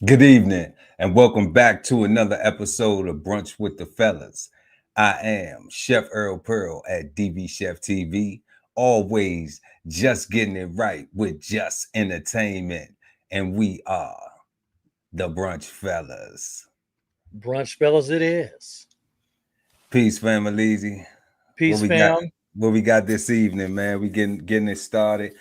Good evening, and welcome back to another episode of Brunch with the Fellas. I am Chef Earl Pearl at DBCHEFTV, always just getting it right with just entertainment, and we are the Brunch Fellas. Brunch fellas, it is. Peace, family. Easy. What Peace, we got? fam. What we got this evening, man? We getting it started.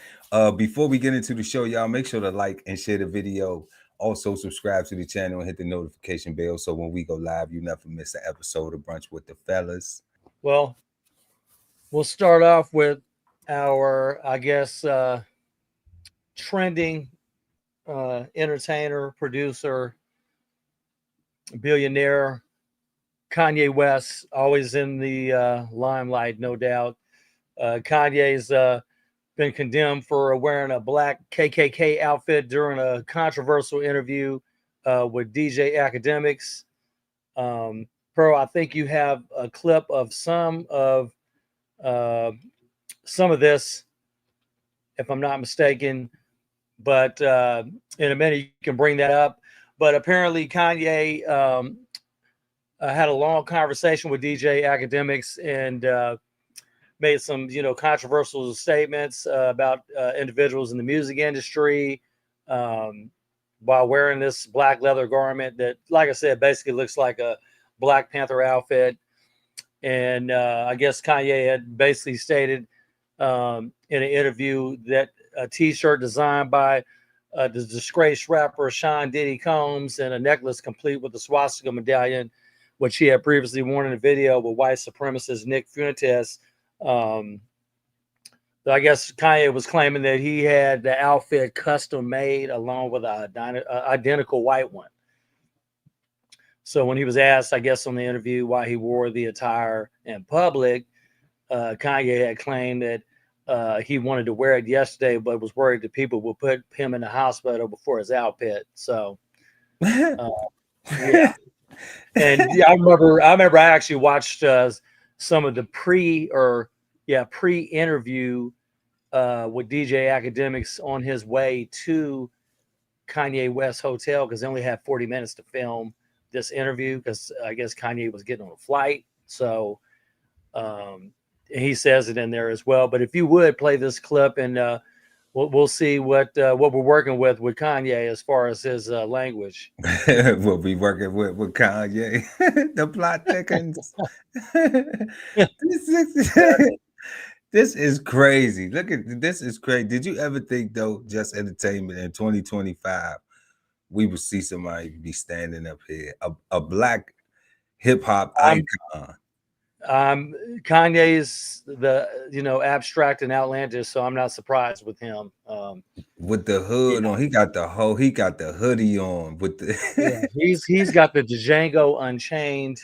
Before we get into the show, y'all make sure to like and share the video. Also, subscribe to the channel and hit the notification bell so when we go live, you never miss an episode of Brunch with the Fellas. Well, we'll start off with our, trending entertainer, producer, billionaire, Kanye West, always in the limelight, no doubt. Kanye's been condemned for wearing a black KKK outfit during a controversial interview with DJ Academics. Pearl, I think you have a clip of uh, some of this, if I'm not mistaken. But in a minute, you can bring that up. But apparently, Kanye had a long conversation with DJ Academics and made some, controversial statements about individuals in the music industry while wearing this black leather garment that, like I said, basically looks like a Black Panther outfit. And I guess Kanye had basically stated in an interview that a T-shirt designed by the disgraced rapper Sean Diddy Combs and a necklace complete with the swastika medallion, which he had previously worn in a video with white supremacist Nick Fuentes. I guess Kanye was claiming that he had the outfit custom made along with an identical white one. So when he was asked, I guess, on the interview why he wore the attire in public, Kanye had claimed that he wanted to wear it yesterday, but was worried that people would put him in the hospital before his outfit. So, yeah. And yeah, I remember I actually watched some of the pre-interview with DJ Academics on his way to Kanye West Hotel because they only had 40 minutes to film this interview because I guess Kanye was getting on a flight. So he says it in there as well. But if you would play this clip and we'll see what we're working with Kanye as far as his language. We'll be working with Kanye. The plot thickens. This is crazy. Look at this is crazy. Did you ever think though, just entertainment in 2025, we would see somebody be standing up here, a black hip hop icon? Kanye's the abstract and outlandish, so I'm not surprised with him. With the hood on, he got the hoodie on with the he's got the Django Unchained.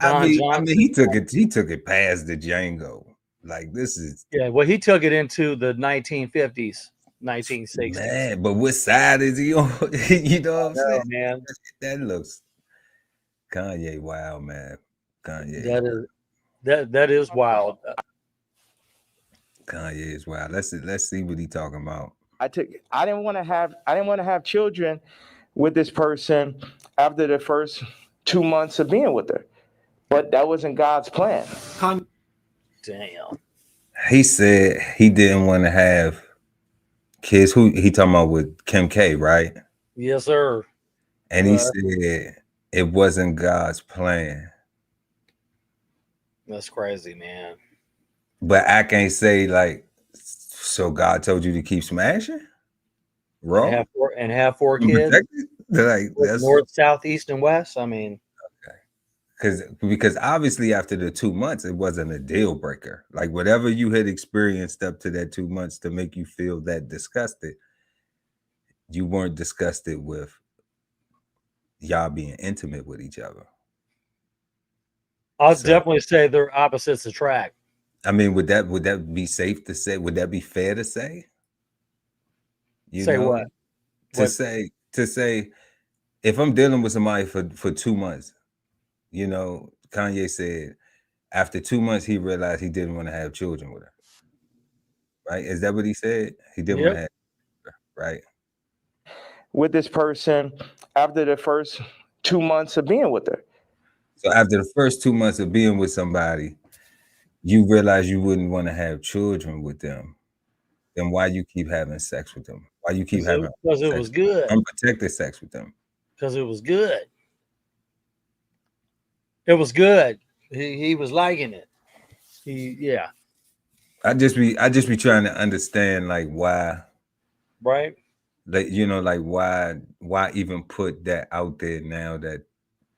I mean he took it past the Django. Like this is well, he took it into the 1950s, 1960s. Man, but what side is he on? You know what I'm saying? Man. That looks Kanye wild, man. Kanye. That is wild. Kanye is wild. Let's see what he talking about. I didn't want to have children with this person after the first 2 months of being with her. But that wasn't God's plan. Damn. He said he didn't want to have kids. Who he talking about with Kim K, right? Yes, sir. And he said it wasn't God's plan. That's crazy, man. But I can't say like, so God told you to keep smashing, raw, and have four kids, like that's north, south, east, and west. I mean, okay, because obviously after the 2 months, it wasn't a deal breaker. Like whatever you had experienced up to that 2 months to make you feel that disgusted, you weren't disgusted with y'all being intimate with each other. I'll definitely say they're opposites attract. I mean, would that be safe to say? Would that be fair to say? You say what? To say, if I'm dealing with somebody for 2 months, Kanye said after 2 months he realized he didn't want to have children with her. Right? Is that what he said? He didn't want to have her, right? with this person after the first 2 months of being with her. So after the first 2 months of being with somebody, you realize you wouldn't want to have children with them. Then why you keep having sex with them? Why you keep having because it was good. unprotected sex with them? Because it was good. It was good. He was liking it. Yeah. I just be trying to understand like why, Right. like like why even put that out there now that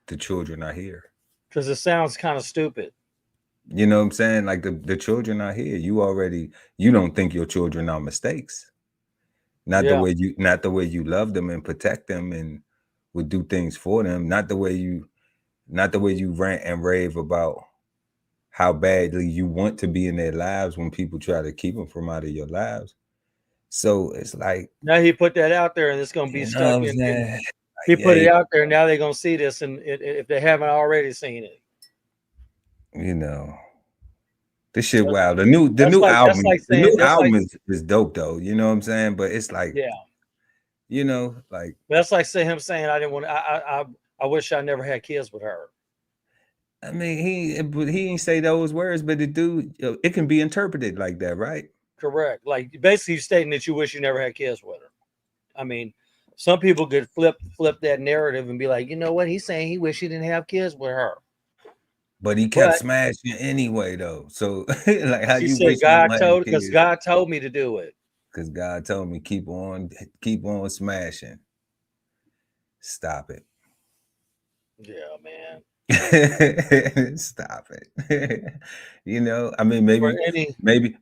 the children are here? Because it sounds kind of stupid. You know what I'm saying? Like the children are here. You don't think your children are mistakes. Not the way you love them and protect them and would do things for them. Not the way you rant and rave about how badly you want to be in their lives when people try to keep them from out of your lives. So it's like, now he put that out there and it's going to be stuck in. He put it out there. Now they're going to see this, and if they haven't already seen it, this shit wild. The new album is dope though. You know what I'm saying? But it's like, like that's like him saying, "I didn't want. I wish I never had kids with her." I mean, he didn't say those words, but the dude, it can be interpreted like that, right? Correct. Like basically stating that you wish you never had kids with her. I mean, some people could flip that narrative and be like, you know what? He's saying he wish he didn't have kids with her. But he kept smashing anyway, though. So like how you wish God told, because God told me to do it. Because God told me keep on smashing. Stop it. Yeah, man. Stop it. I mean,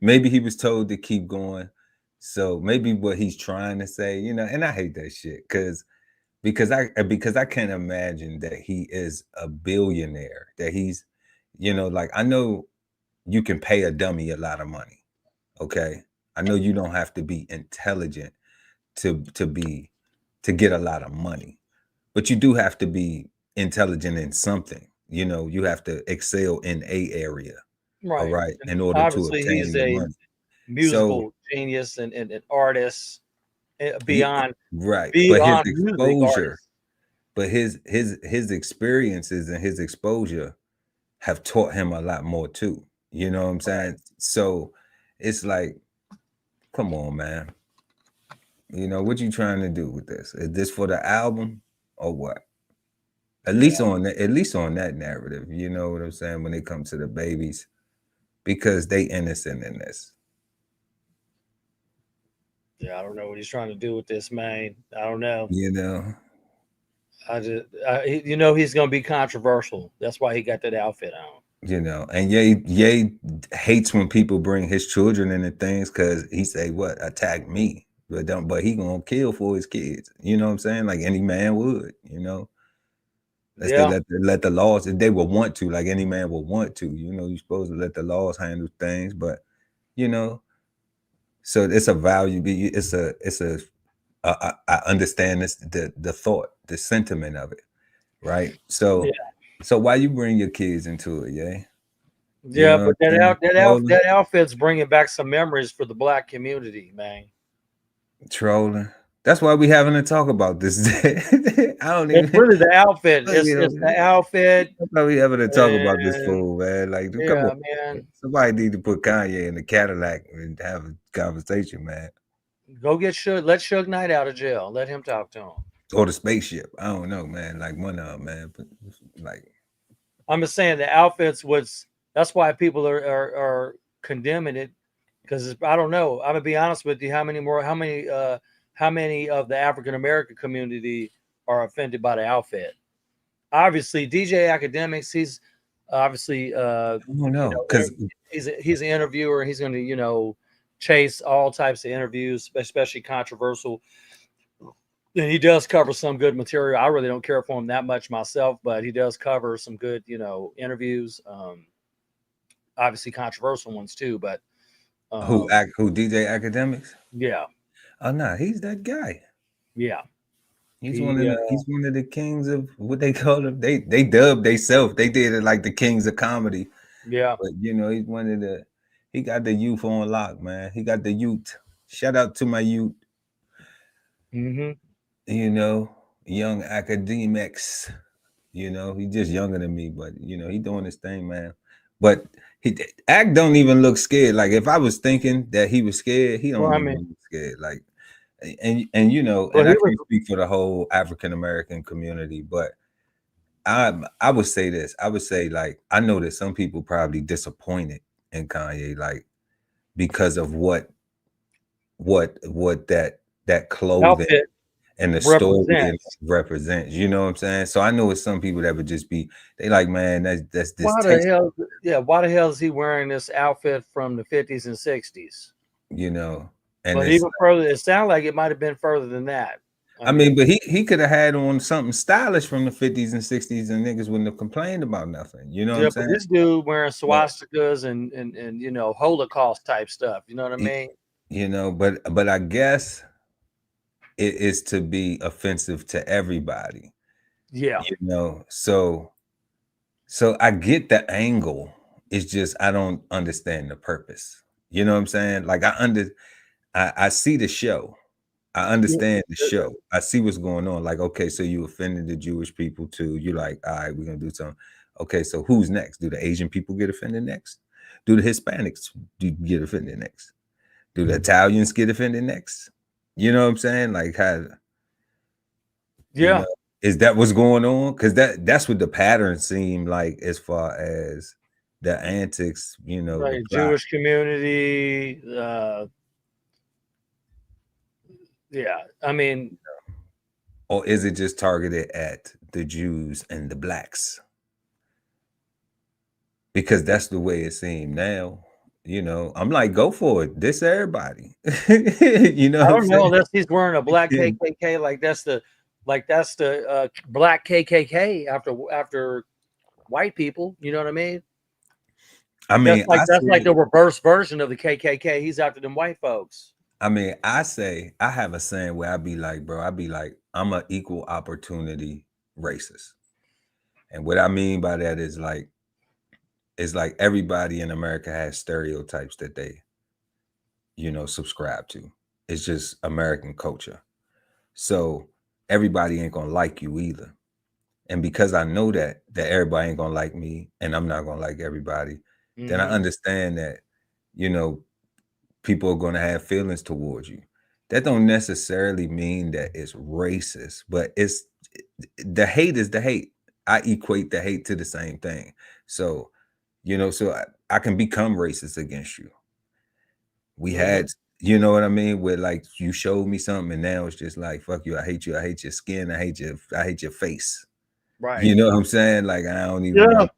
maybe he was told to keep going. So maybe what he's trying to say, and I hate that shit because I can't imagine that he is a billionaire, that he's, like I know you can pay a dummy a lot of money. Okay. I know you don't have to be intelligent to get a lot of money, but you do have to be intelligent in something. You have to excel in a area, right? All right, in order obviously to obtain he's the a money. musical genius and artist beyond right, beyond but his experiences and his exposure have taught him a lot more too. You know what I'm saying? So it's like, come on, man. What you trying to do with this? Is this for the album or what? At least on that narrative, you know what I'm saying, when it comes to the babies, because they innocent in this. Yeah, I don't know what he's trying to do with this, man. I don't know. He's gonna be controversial. That's why he got that outfit on. And Ye hates when people bring his children into things because he say, what, attack me, but he gonna kill for his kids. You know what I'm saying? Like any man would, They let the laws, if they would want to, like any man would want to, you're supposed to let the laws handle things, but so it's a value. I understand this, the thought, the sentiment of it, right? So why you bring your kids into it, yeah? But that outfit's bringing back some memories for the Black community, man. Trolling. That's why we having to talk about this. I don't even. It's really the outfit. It's the outfit. That's why we having to talk about this fool, man. Like, come on, man. Somebody need to put Kanye in the Cadillac and have a conversation, man. Go get Suge. Let Suge Knight out of jail. Let him talk to him. Or the spaceship. I don't know, man. Like one of them, man. But like, I'm just saying the outfits was. That's why people are condemning it, because I don't know. I'm gonna be honest with you. How many of the African American community are offended by the outfit? Obviously, DJ Academics. He's obviously I don't know, because he's an interviewer. He's going to chase all types of interviews, especially controversial. And he does cover some good material. I really don't care for him that much myself, but he does cover some good interviews. Obviously controversial ones too, but who DJ Academics? Yeah. Oh no, he's that guy. Yeah. He's one of the kings of what they call him. They dubbed themselves. They did it like the kings of comedy. Yeah. But he's one of the. He got the youth on lock, man. He got the youth. Shout out to my youth. Mm-hmm. you know, young academics. You know, he just younger than me, but you know, he doing his thing, man. But he Act don't even look scared. Like if I was thinking that he was scared, he Well, don't I even mean, look scared. Like and you know, well, and I he was. can't speak for the whole African American community, but I would say this. I would say like I know that some people probably disappointed in Kanye, like because of what that clothing Outfit and the story it represents. represents. You know what I'm saying? So I know it's some people that would just be they like, man, that's this Why the taste, hell? Yeah, why the hell is he wearing this outfit from the 50s and 60s? you know. And But it's even further, it sounded like it might have been further than that. I I mean, mean, but he could have had on something stylish from the 50s and 60s and niggas wouldn't have complained about nothing. You know what yeah, I'm but saying? this dude wearing But swastikas and you know Holocaust type stuff. You know what I y- mean? you know, but I guess it is to be offensive to everybody, Yeah, you know. So I get the angle. It's just I don't understand the purpose. You know what I'm saying? Like I see the show. I yeah, understand the show. I see what's going on. Like, okay, so you offended the Jewish people too. You're like, all right, we're gonna do something. Okay, so who's next? Do the Asian people get offended next? Do the Hispanics get offended next? Do the Italians get offended next? You know what I'm saying? Like how you yeah. know, is that what's going on? Because that's what the pattern seemed like as far as the antics, you know, the Right, plot. Jewish community. Yeah, I mean, Or is it just targeted at the Jews and the blacks? Because that's the way it seemed now. You know, I'm like, go for it. This everybody. You know I what I'm don't know saying? unless he's wearing a black KKK, like that's the black KKK after white people. You know what I mean? I That's mean, like that's like the reverse version of the KKK. He's after them white folks. I say I have a saying where I be like, bro, I be like, I'm an equal opportunity racist. And what I mean by that is like, it's like everybody in America has stereotypes that they, you know, subscribe to. It's just American culture. So everybody ain't gonna like you either. And because I know that everybody ain't gonna like me and I'm not gonna like everybody, then I Hmm. understand that, you know, people are gonna have feelings towards you. That don't necessarily mean that it's racist, but it's the hate is the hate. I equate the hate to the same thing. So, you know, so I can become racist against you. We Hmm. had, you know what I mean? Where like you showed me something and now it's just like, fuck you, I hate your skin, I hate your face. Right. You know what I'm saying? Like I don't even Yeah. want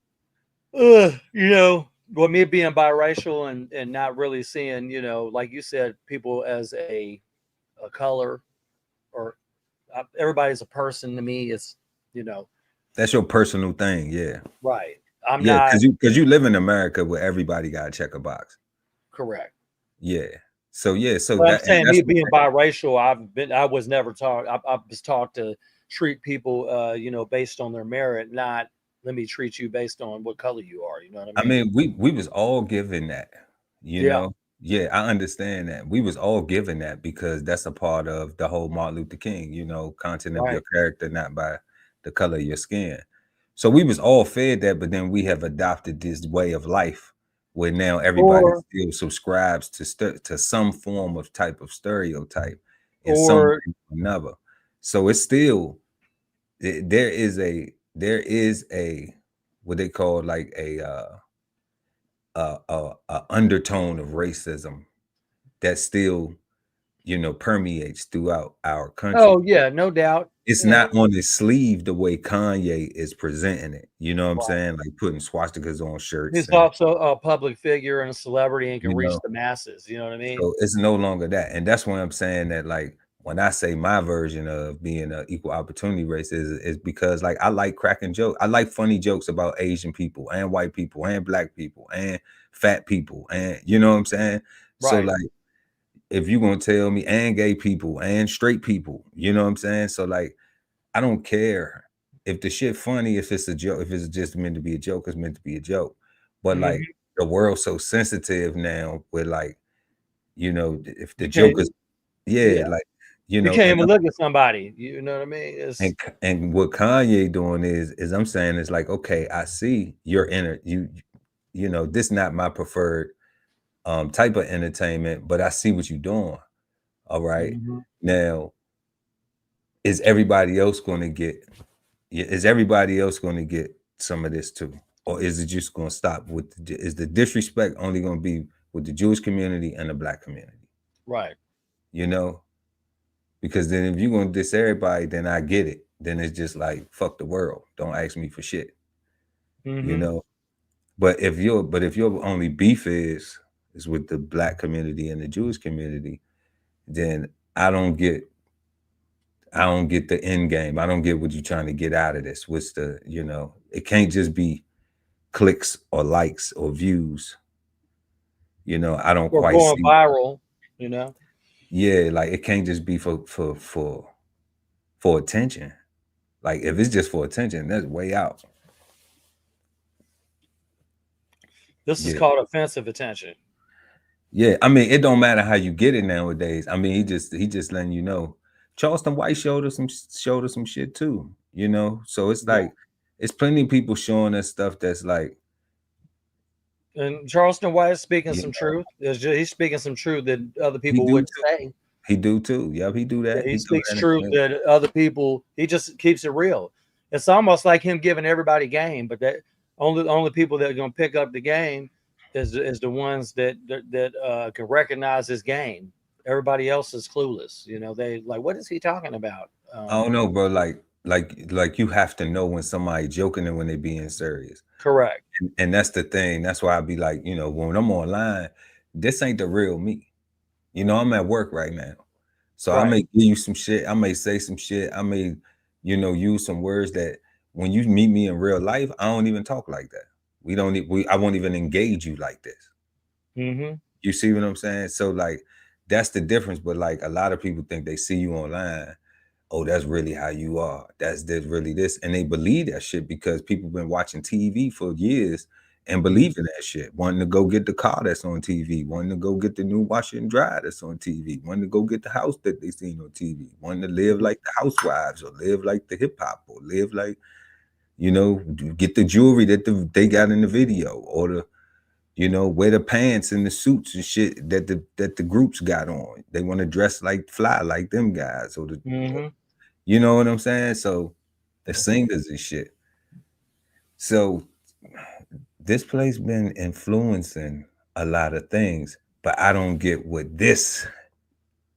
You know, well, me being biracial and not really seeing, you know, like you said, people as a color or everybody's a person to me. Is you know, that's your personal thing, yeah. right. I'm Yeah, not because you live in America where everybody got to check a box. correct. Yeah. So yeah, so But I'm that and saying that's me what being biracial, I was never taught. I was taught to treat people, you know, based on their merit, not let me treat you based on what color you are. You know what I I mean? mean, we was all given that, you Yeah. know. Yeah, I understand that. We was all given that because that's a part of the whole Martin Luther King, you know, content of your Right. character, not by the color of your skin. So we was all fed that, but then we have adopted this way of life where now everybody Or still subscribes to some form of type of stereotype in some or way or another. So it's still there is a what they call like a undertone of racism that still, you know, permeates throughout our country. oh yeah, no doubt. It's And not on his sleeve the way Kanye is presenting it. You know what I'm right. saying? Like putting swastikas on shirts He's and also a public figure and a celebrity and can you reach know, the masses. You know what I mean? so it's no longer that. And that's why I'm saying that like when I say my version of being an equal opportunity race is because like I like cracking jokes. I like funny jokes about Asian people and white people and black people and fat people and you know what I'm saying? So Right. like if you're gonna tell me and gay people and straight people, you know what I'm saying? So like I don't care if the shit funny, if it's a joke, if it's just meant to be a joke, it's meant to be a joke. But like Hmm. the world's so sensitive now with like, you know, if the You joke can't. is yeah, Yeah. like You can't even look at somebody. You know what I mean? And what Kanye doing is I'm saying is like, okay, I see your you know, this not my preferred type of entertainment, but I see what you're doing. All right. Mm-hmm. Now, is everybody else going to get some of this too? Or is it just going to stop with is the disrespect only going to be with the Jewish community and the Black community? Right. You know, because then if you're going to diss everybody, then I get it. Then it's just like, fuck the world. Don't ask me for shit. Mm-hmm. You know, but if your only beef is with the Black community and the Jewish community, then I don't get the end game. I don't get what you're trying to get out of this. What's the, you know, it can't just be clicks or likes or views. You know, I don't quite going see viral, you know. Yeah, like it can't just be for attention. Like if it's just for attention, that's way out. This is called offensive attention. Yeah, I mean, it don't matter how you get it nowadays. I mean, he just letting you know. Charleston White showed us some shit too, you know. So it's like it's plenty of people showing us stuff that's like. And Charleston White is speaking some truth. He's speaking some truth that other people wouldn't say. He do too. Yep, he do that. He speaks truth that other people. He just keeps it real. It's almost like him giving everybody game, but that only people that are going to pick up the game is the ones that can recognize his game. Everybody else is clueless. You know, they like, what is he talking about? I don't know, bro. Like you have to know when somebody joking and when they being serious. Correct. And that's the thing. That's why I be like, you know, when I'm online, this ain't the real me. You know, I'm at work right now. So I may give you some shit. I may say some shit. I may, you know, use some words that when you meet me in real life, I don't even talk like that. I won't even engage you like this. Mm-hmm. You see what I'm saying? So like, that's the difference. But like a lot of people think they see you online. Oh, that's really how you are. That's really this. And they believe that shit because people been watching TV for years and believing that shit. Wanting to go get the car that's on TV. Wanting to go get the new washer and dryer that's on TV. Wanting to go get the house that they seen on TV. Wanting to live like the housewives or live like the hip hop or live like, you know, get the jewelry that they got in the video or the, you know, wear the pants and the suits and shit that the groups got on. They want to dress like fly like them guys or the you know what I'm saying? So the singers and shit. So this place been influencing a lot of things, but I don't get what this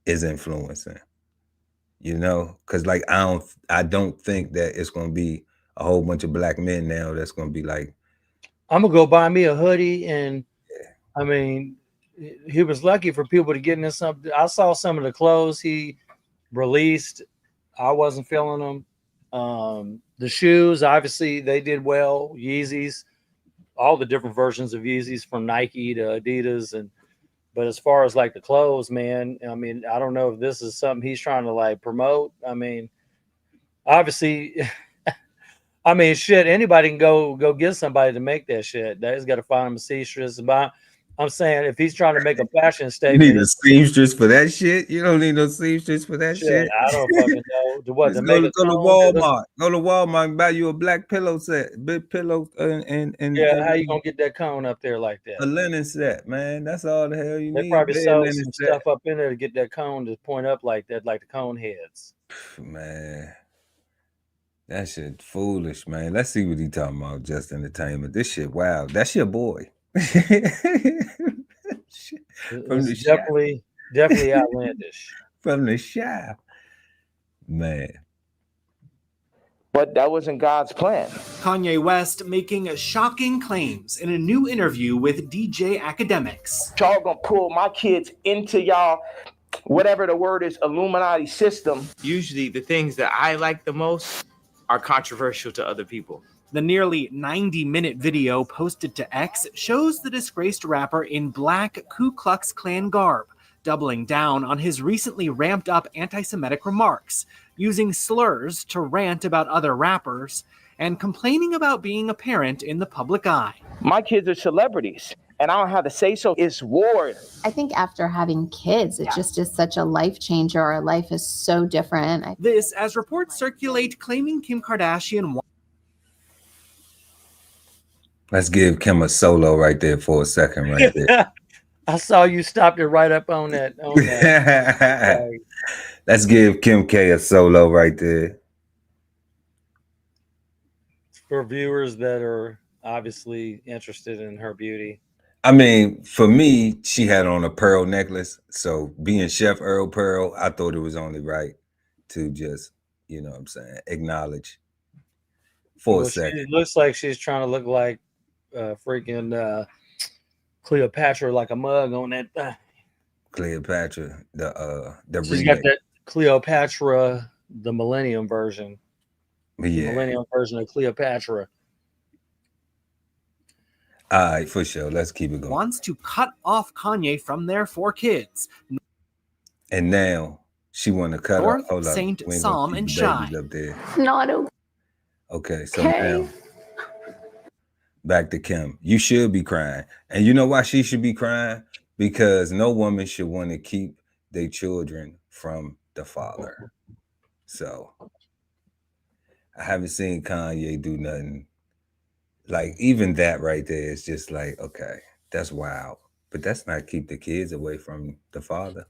is influencing. You know, because like I don't think that it's gonna be a whole bunch of black men now that's gonna be like, I'm gonna go buy me a hoodie, and I mean, he was lucky for people to get into something. I saw some of the clothes he released. I wasn't feeling them. The shoes, obviously, they did well. Yeezys, all the different versions of Yeezys from Nike to Adidas, but as far as like the clothes, man, I mean, I don't know if this is something he's trying to like promote. I mean, obviously, I mean, shit, anybody can go get somebody to make that shit. They just got to find him a seamstress. I'm saying if he's trying to make a fashion statement, you need a seamstress for that shit. You don't need no seamstress for that shit. I don't fucking know. Go to Walmart. Go to Walmart and buy you a black pillow set, big pillow, and how you gonna get that cone up there like that? A linen set, man. That's all the hell you need. They probably sell some stuff up in there to get that cone to point up like that, like the cone heads. Man, that shit foolish, man. Let's see what he talking about. Just entertainment. This shit, wow. That's your boy. It's definitely outlandish. From the shop, man. But that wasn't God's plan. Kanye West making shocking claims in a new interview with DJ Academics. Y'all gonna pull my kids into y'all, whatever the word is, Illuminati system. Usually the things that I like the most are controversial to other people. The nearly 90-minute video posted to X shows the disgraced rapper in black Ku Klux Klan garb, doubling down on his recently ramped up anti-Semitic remarks, using slurs to rant about other rappers, and complaining about being a parent in the public eye. My kids are celebrities. and I don't have to say so. It's war. I think after having kids, it just is such a life changer. Our life is so different. This as reports circulate claiming Kim Kardashian. Let's give Kim a solo right there for a second, right there. I saw you stopped it right up on that. Let's give Kim K a solo right there. For viewers that are obviously interested in her beauty. I mean, for me, she had on a pearl necklace. So being Chef Earl Pearl, I thought it was only right to just, you know what I'm saying, acknowledge for a second. It looks like she's trying to look like freaking Cleopatra, like a mug on that thing. Cleopatra, the she's remake. got that Cleopatra, the Millennium version. Yeah. The Millennium version of Cleopatra. All right, for sure. Let's keep it going. Wants to cut off Kanye from their 4 kids. And now she want to cut North, off. Hold Saint, up. Psalm, and Shine. Up there. Not okay. Okay, so now back to Kim. You should be crying. And you know why she should be crying? Because no woman should want to keep their children from the father. So I haven't seen Kanye do nothing. Like, even that right there is just like, okay, that's wild. But that's not keep the kids away from the father.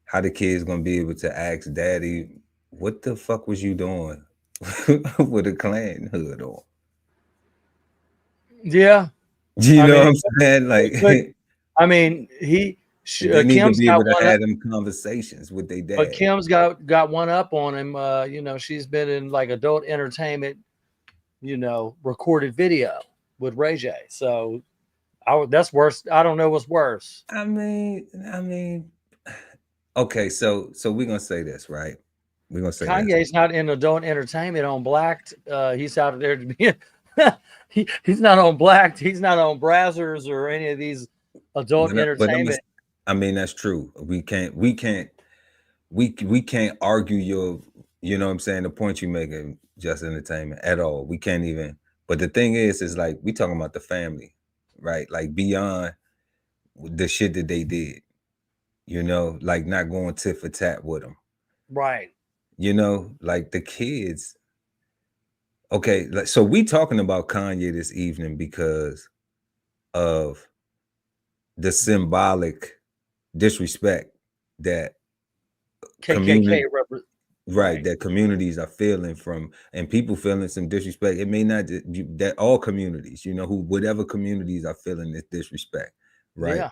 How the kids gonna be able to ask daddy, what the fuck was you doing with a Klan hood on? Yeah. You know what I'm saying? Like, I mean, they need Kim's to be able to got have them conversations with their dad. But Kim's got one up on him. You know, she's been in like adult entertainment, you know, recorded video with Ray J. So that's worse. I don't know what's worse. I mean, okay, so we're gonna say this, right? We're gonna say Kanye's not in adult entertainment on Blacked. He's out there to be he's not on Blacked, he's not on Brazzers or any of these adult entertainment. I mean, that's true. We can't argue your, you know what I'm saying, the point you making, just entertainment at all. We can't even. But the thing is like, we talking about the family, right? Like, beyond the shit that they did, you know, like not going tit for tat with them, right? You know, like the kids. Okay, so we talking about Kanye this evening because of the symbolic disrespect that KKK that communities are feeling from, and people feeling some disrespect. It may not that all communities, you know, whatever communities are feeling this disrespect, right? Yeah.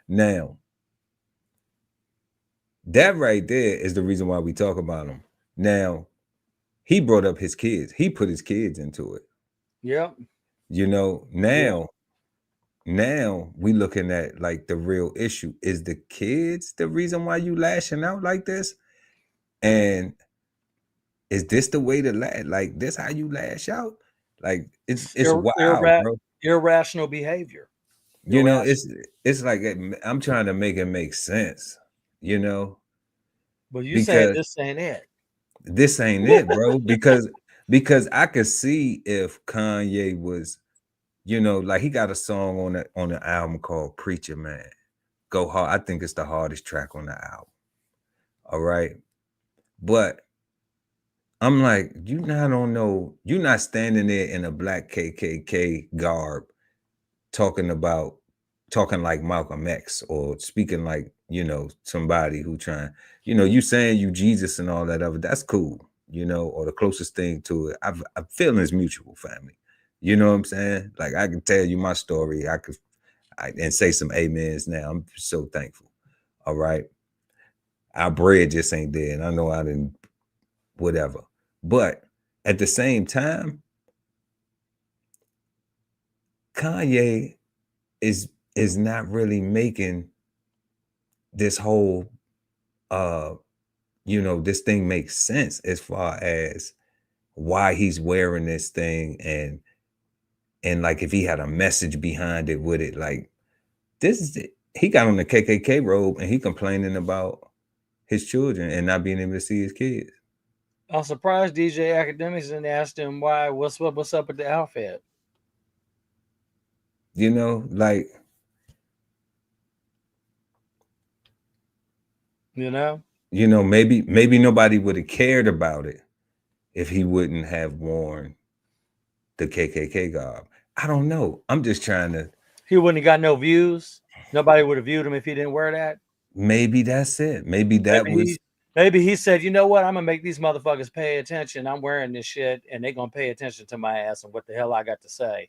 Now, that right there is the reason why we talk about him. Now, he brought up his kids. He put his kids into it. Yep. You know, now we looking at like the real issue. Is the kids the reason why you lashing out like this? And is this the way to lash? Like, this how you lash out? Like, it's wild, bro. Irrational behavior. You know, it's like, I'm trying to make it make sense, you know. But you say this ain't it. This ain't it, bro. Because I could see if Kanye was, you know, like, he got a song on the album called Preacher Man. Go Hard. I think it's the hardest track on the album. All right. But I'm like, you're not standing there in a black KKK garb talking like Malcolm X or speaking like, you know, somebody who trying, you know, you saying you Jesus and all that other, that's cool, you know, or the closest thing to it. I'm feeling is mutual, family. You know what I'm saying? Like, I can tell you my story. And say some amens now. I'm so thankful. All right. Our bread just ain't there. And I know I didn't, whatever. But at the same time, Kanye is not really making this whole you know, this thing makes sense as far as why he's wearing this thing, and like if he had a message behind it with it. Like, this is it. He got on the KKK robe and he complaining about his children and not being able to see his kids. I'm surprised DJ Academics didn't ask him what's up with the outfit. You know, like, maybe nobody would have cared about it if he wouldn't have worn the KKK garb. I don't know. I'm just trying to. He wouldn't have got no views. Nobody would have viewed him if he didn't wear that. Maybe that's it. Maybe that was. Maybe he said, you know what? I'm gonna make these motherfuckers pay attention. I'm wearing this shit, and they're gonna pay attention to my ass and what the hell I got to say.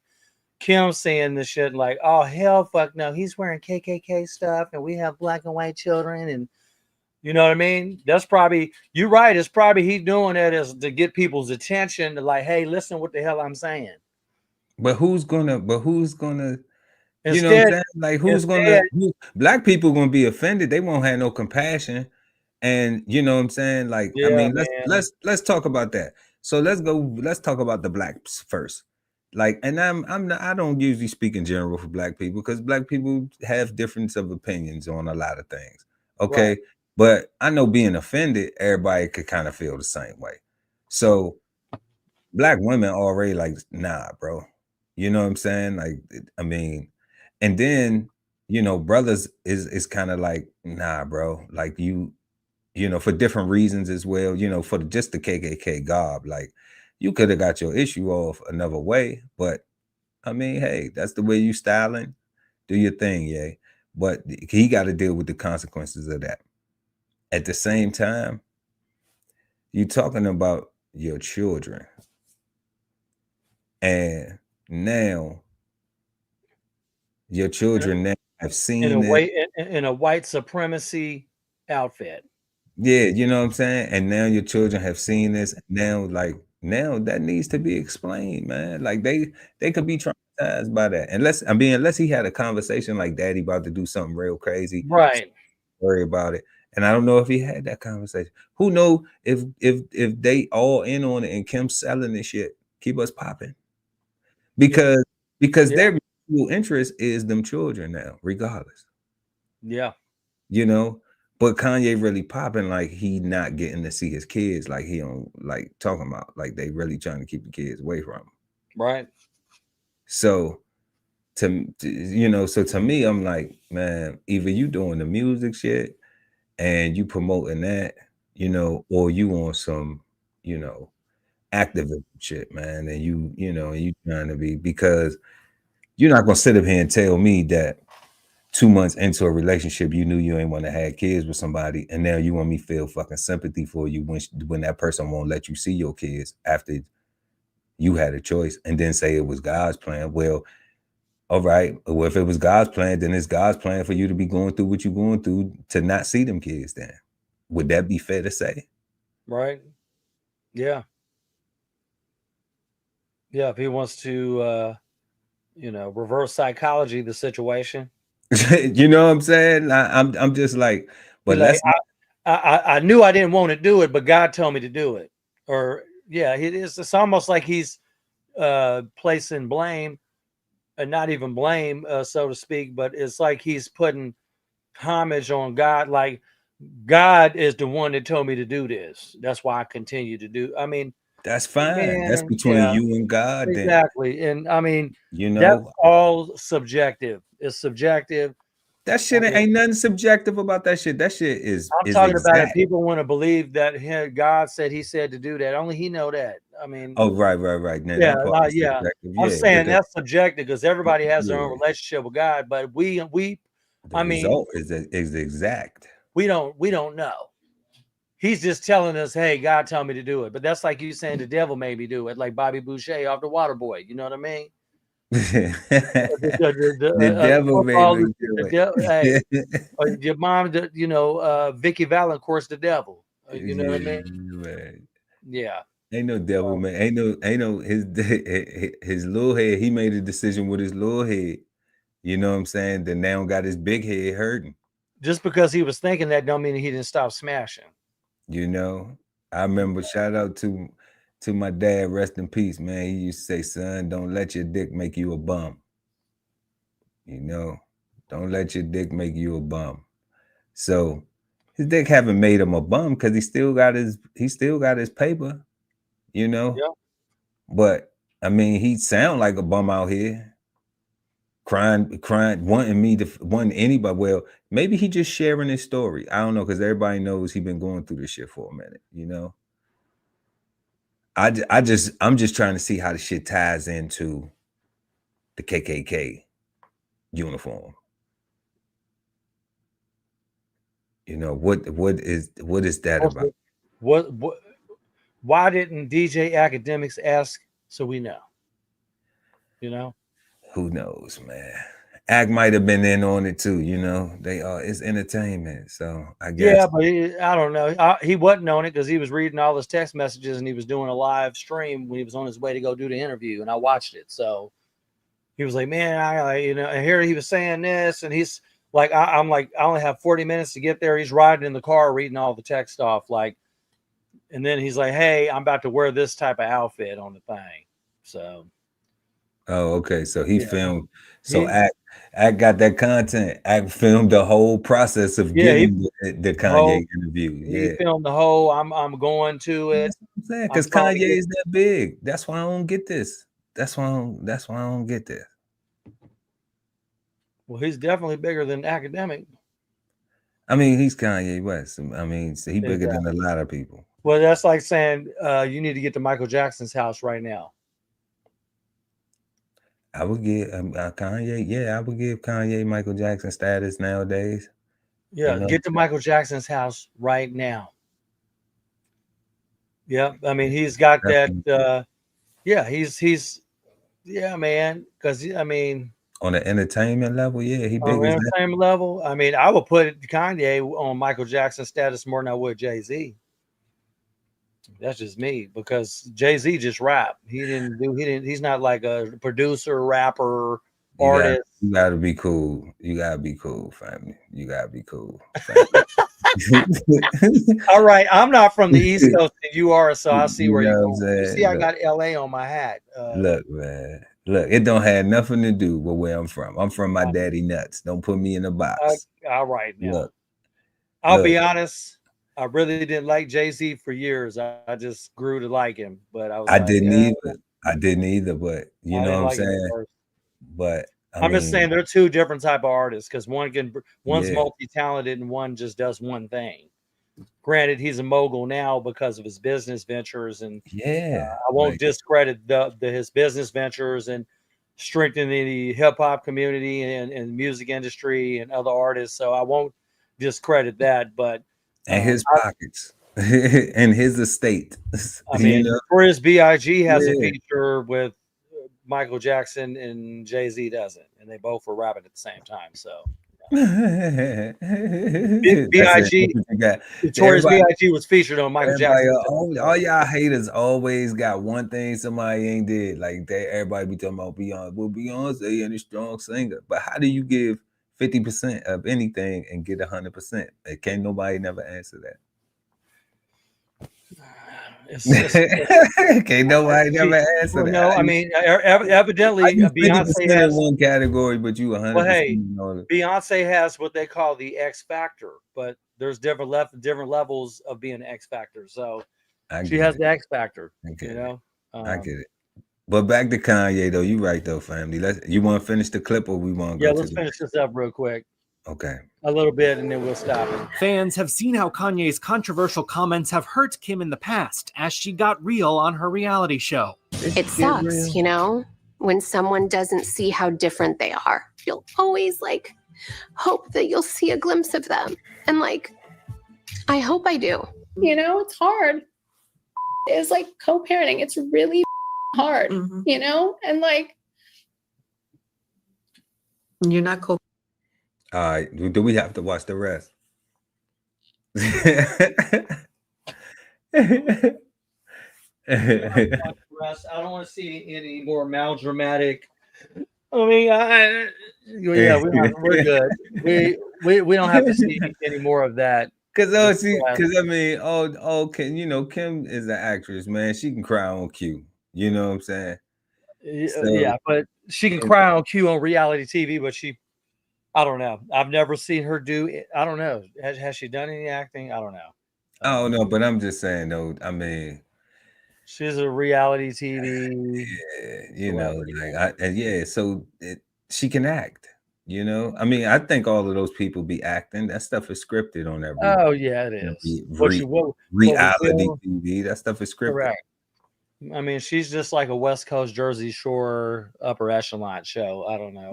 Kim saying this shit like, oh hell, fuck no, he's wearing KKK stuff, and we have black and white children, and you know what I mean? That's probably, you're right. It's probably he doing that as to get people's attention to like, hey, listen, what the hell I'm saying. But who's gonna? Instead, you know what I'm saying? Like, who's gonna? Black people gonna be offended. They won't have no compassion. And you know what I'm saying? Like, yeah, I mean, man. let's talk about that. So let's talk about the blacks first. Like, and I don't usually speak in general for black people because black people have difference of opinions on a lot of things. Okay. Right. But I know being offended, everybody could kind of feel the same way. So black women already like, nah, bro. You know what I'm saying? Like, I mean, and then, you know, brothers is kind of like, nah, bro. Like you know, for different reasons as well, you know, for just the KKK garb, like you could have got your issue off another way, but I mean, hey, that's the way you styling. Do your thing, yay. But he got to deal with the consequences of that. At the same time, you talking about your children. And now your children now have seen in a white supremacy outfit. Yeah, you know what I'm saying? And now your children have seen this. Now that needs to be explained, man. Like they could be traumatized by that. Unless he had a conversation like daddy about to do something real crazy. Right. Worry about it. And I don't know if he had that conversation. Who know if they all in on it and Kim's selling this shit, keep us popping. Because their mutual interest is them children now, regardless. Yeah. You know, but Kanye really popping like he not getting to see his kids, like he don't like talking about, like they really trying to keep the kids away from him. Right. So to me, I'm like, man, either you doing the music shit and you promoting that, you know, or you on some, you know, activism shit, man, and you trying to be, because you're not gonna sit up here and tell me that 2 months into a relationship, you knew you ain't want to have kids with somebody, and now you want me feel fucking sympathy for you when that person won't let you see your kids after you had a choice, and then say it was God's plan. Well, all right. Well, if it was God's plan, then it's God's plan for you to be going through what you're going through to not see them kids then. Would that be fair to say? Right. Yeah. Yeah. If he wants to, reverse psychology the situation. You know what I'm saying? I'm just like, but like, I knew I didn't want to do it, but God told me to do it. Or it's almost like he's placing blame, and not even blame, so to speak, but it's like he's putting homage on God. Like God is the one that told me to do this. That's why I continue to do. I mean, that's fine. Man, that's between you and God. Exactly. Then. And I mean, that's all subjective. It's subjective. That shit ain't nothing subjective about that shit. That shit is. I'm talking about it. People want to believe that God said he said to do that. Only he know that. I mean. Oh, right. Now, yeah. I'm saying that's subjective because everybody has their own relationship with God, but the result is exact. We don't know. He's just telling us, hey, God told me to do it. But that's like you saying the devil made me do it, like Bobby Boucher off the Waterboy. You know what I mean? The devil made me do it. Your mom, Vicky Valancourt's the devil. You know what I mean? Man. Yeah. Ain't no devil, man. Ain't no his little head. He made a decision with his little head. You know what I'm saying? Then now got his big head hurting. Just because he was thinking that don't mean he didn't stop smashing. You know, I remember, shout out to my dad, rest in peace, man. He used to say, son, don't let your dick make you a bum. You know, don't let your dick make you a bum. So his dick haven't made him a bum because he still got his paper, you know. Yeah. But I mean, he sound like a bum out here. crying, wanting anybody. Well, maybe he just sharing his story. I don't know, because everybody knows he been going through this shit for a minute, you know. I'm just trying to see how the shit ties into the KKK uniform. You know, what is that about? What why didn't DJ Academics ask so we know? You know? Who knows, man. Act might have been in on it too, you know. They are, it's entertainment, so I guess. Yeah, but I don't know. He wasn't on it because he was reading all his text messages and he was doing a live stream when he was on his way to go do the interview, and I watched it. So he was like, "Man, and here he was saying this," and he's like, "I'm like, I only have 40 minutes to get there." He's riding in the car, reading all the text off, like, and then he's like, "Hey, I'm about to wear this type of outfit on the thing." So. Oh, okay. So he filmed. So Act got that content. Act filmed the whole process of getting the Kanye interview. Yeah, he filmed the whole. I'm going to it. That's what I'm saying, because Kanye is that big. That's why I don't get this. That's why I don't get this. Well, he's definitely bigger than Academic. I mean, he's Kanye West. I mean, so he's bigger than a lot of people. Well, that's like saying you need to get to Michael Jackson's house right now. I would give Kanye. Yeah, I would give Kanye Michael Jackson status nowadays. Yeah, get to Michael Jackson's house right now. Yeah, I mean, he's got that. Yeah, he's yeah, man. Because I mean, on the entertainment level, yeah, he big. On the entertainment level, I mean, I would put Kanye on Michael Jackson status more than I would Jay-Z. That's just me, because Jay-Z just rap. He's not like a producer, rapper, artist. You gotta be cool. You gotta be cool, family. You gotta be cool. All right, I'm not from the East Coast, and you are, so I see where you're going. You see, I got LA on my hat. Look, man. Look, it don't have nothing to do with where I'm from. I'm from my daddy nuts. Don't put me in a box. All right, now. Look, I'll be honest. I really didn't like Jay-Z for years. I just grew to like him, but I didn't either. I didn't either, but you know what I'm saying? But I'm just saying they're two different type of artists, because one's multi-talented and one just does one thing. Granted, he's a mogul now because of his business ventures, and I won't discredit his business ventures and strengthening the hip hop community and music industry and other artists. So I won't discredit that, and his pockets and his estate. I mean, Notorious B.I.G. has a feature with Michael Jackson and Jay-Z doesn't, and they both were rapping at the same time. So B.I.G. Notorious B.I.G. was featured on Michael Jackson. All y'all haters always got one thing somebody ain't did. Like everybody be talking about Beyonce. Well, Beyonce and a strong singer, but how do you give 50% of anything and get 100%? Can't nobody never answer that. Can't nobody never answer that. No, I mean, evidently Beyonce has one category, but you 100%. Well, hey, Beyonce has what they call the X Factor, but there's different levels of being an X Factor. So she has the X Factor. I get it. But back to Kanye though, you right though, family. You want to finish the clip, or we want to go? Yeah, let's finish this up real quick. Okay. A little bit, and then we'll stop it. Fans have seen how Kanye's controversial comments have hurt Kim in the past as she got real on her reality show. It sucks, you know, when someone doesn't see how different they are. You'll always hope that you'll see a glimpse of them. And I hope I do. You know, it's hard. It's like co-parenting. It's really hard, you know? And you're not co. All right, do we have to watch the rest? I don't want to see any more melodramatic. I mean, we're good. We don't have to see any more of that. Kim is an actress, man. She can cry on cue. You know what I'm saying? Yeah, but she can cry on cue on reality TV, but I don't know. I've never seen her do it. I don't know. Has she done any acting? I don't know. I don't know, but I'm just saying though. I mean, she's a reality TV. Yeah, you know, so she can act. You know, I mean, I think all of those people be acting. That stuff is scripted on Oh yeah, it is. What we reality feel, TV. That stuff is scripted. correct. I mean, she's just like a West Coast Jersey Shore upper echelon show. I don't know.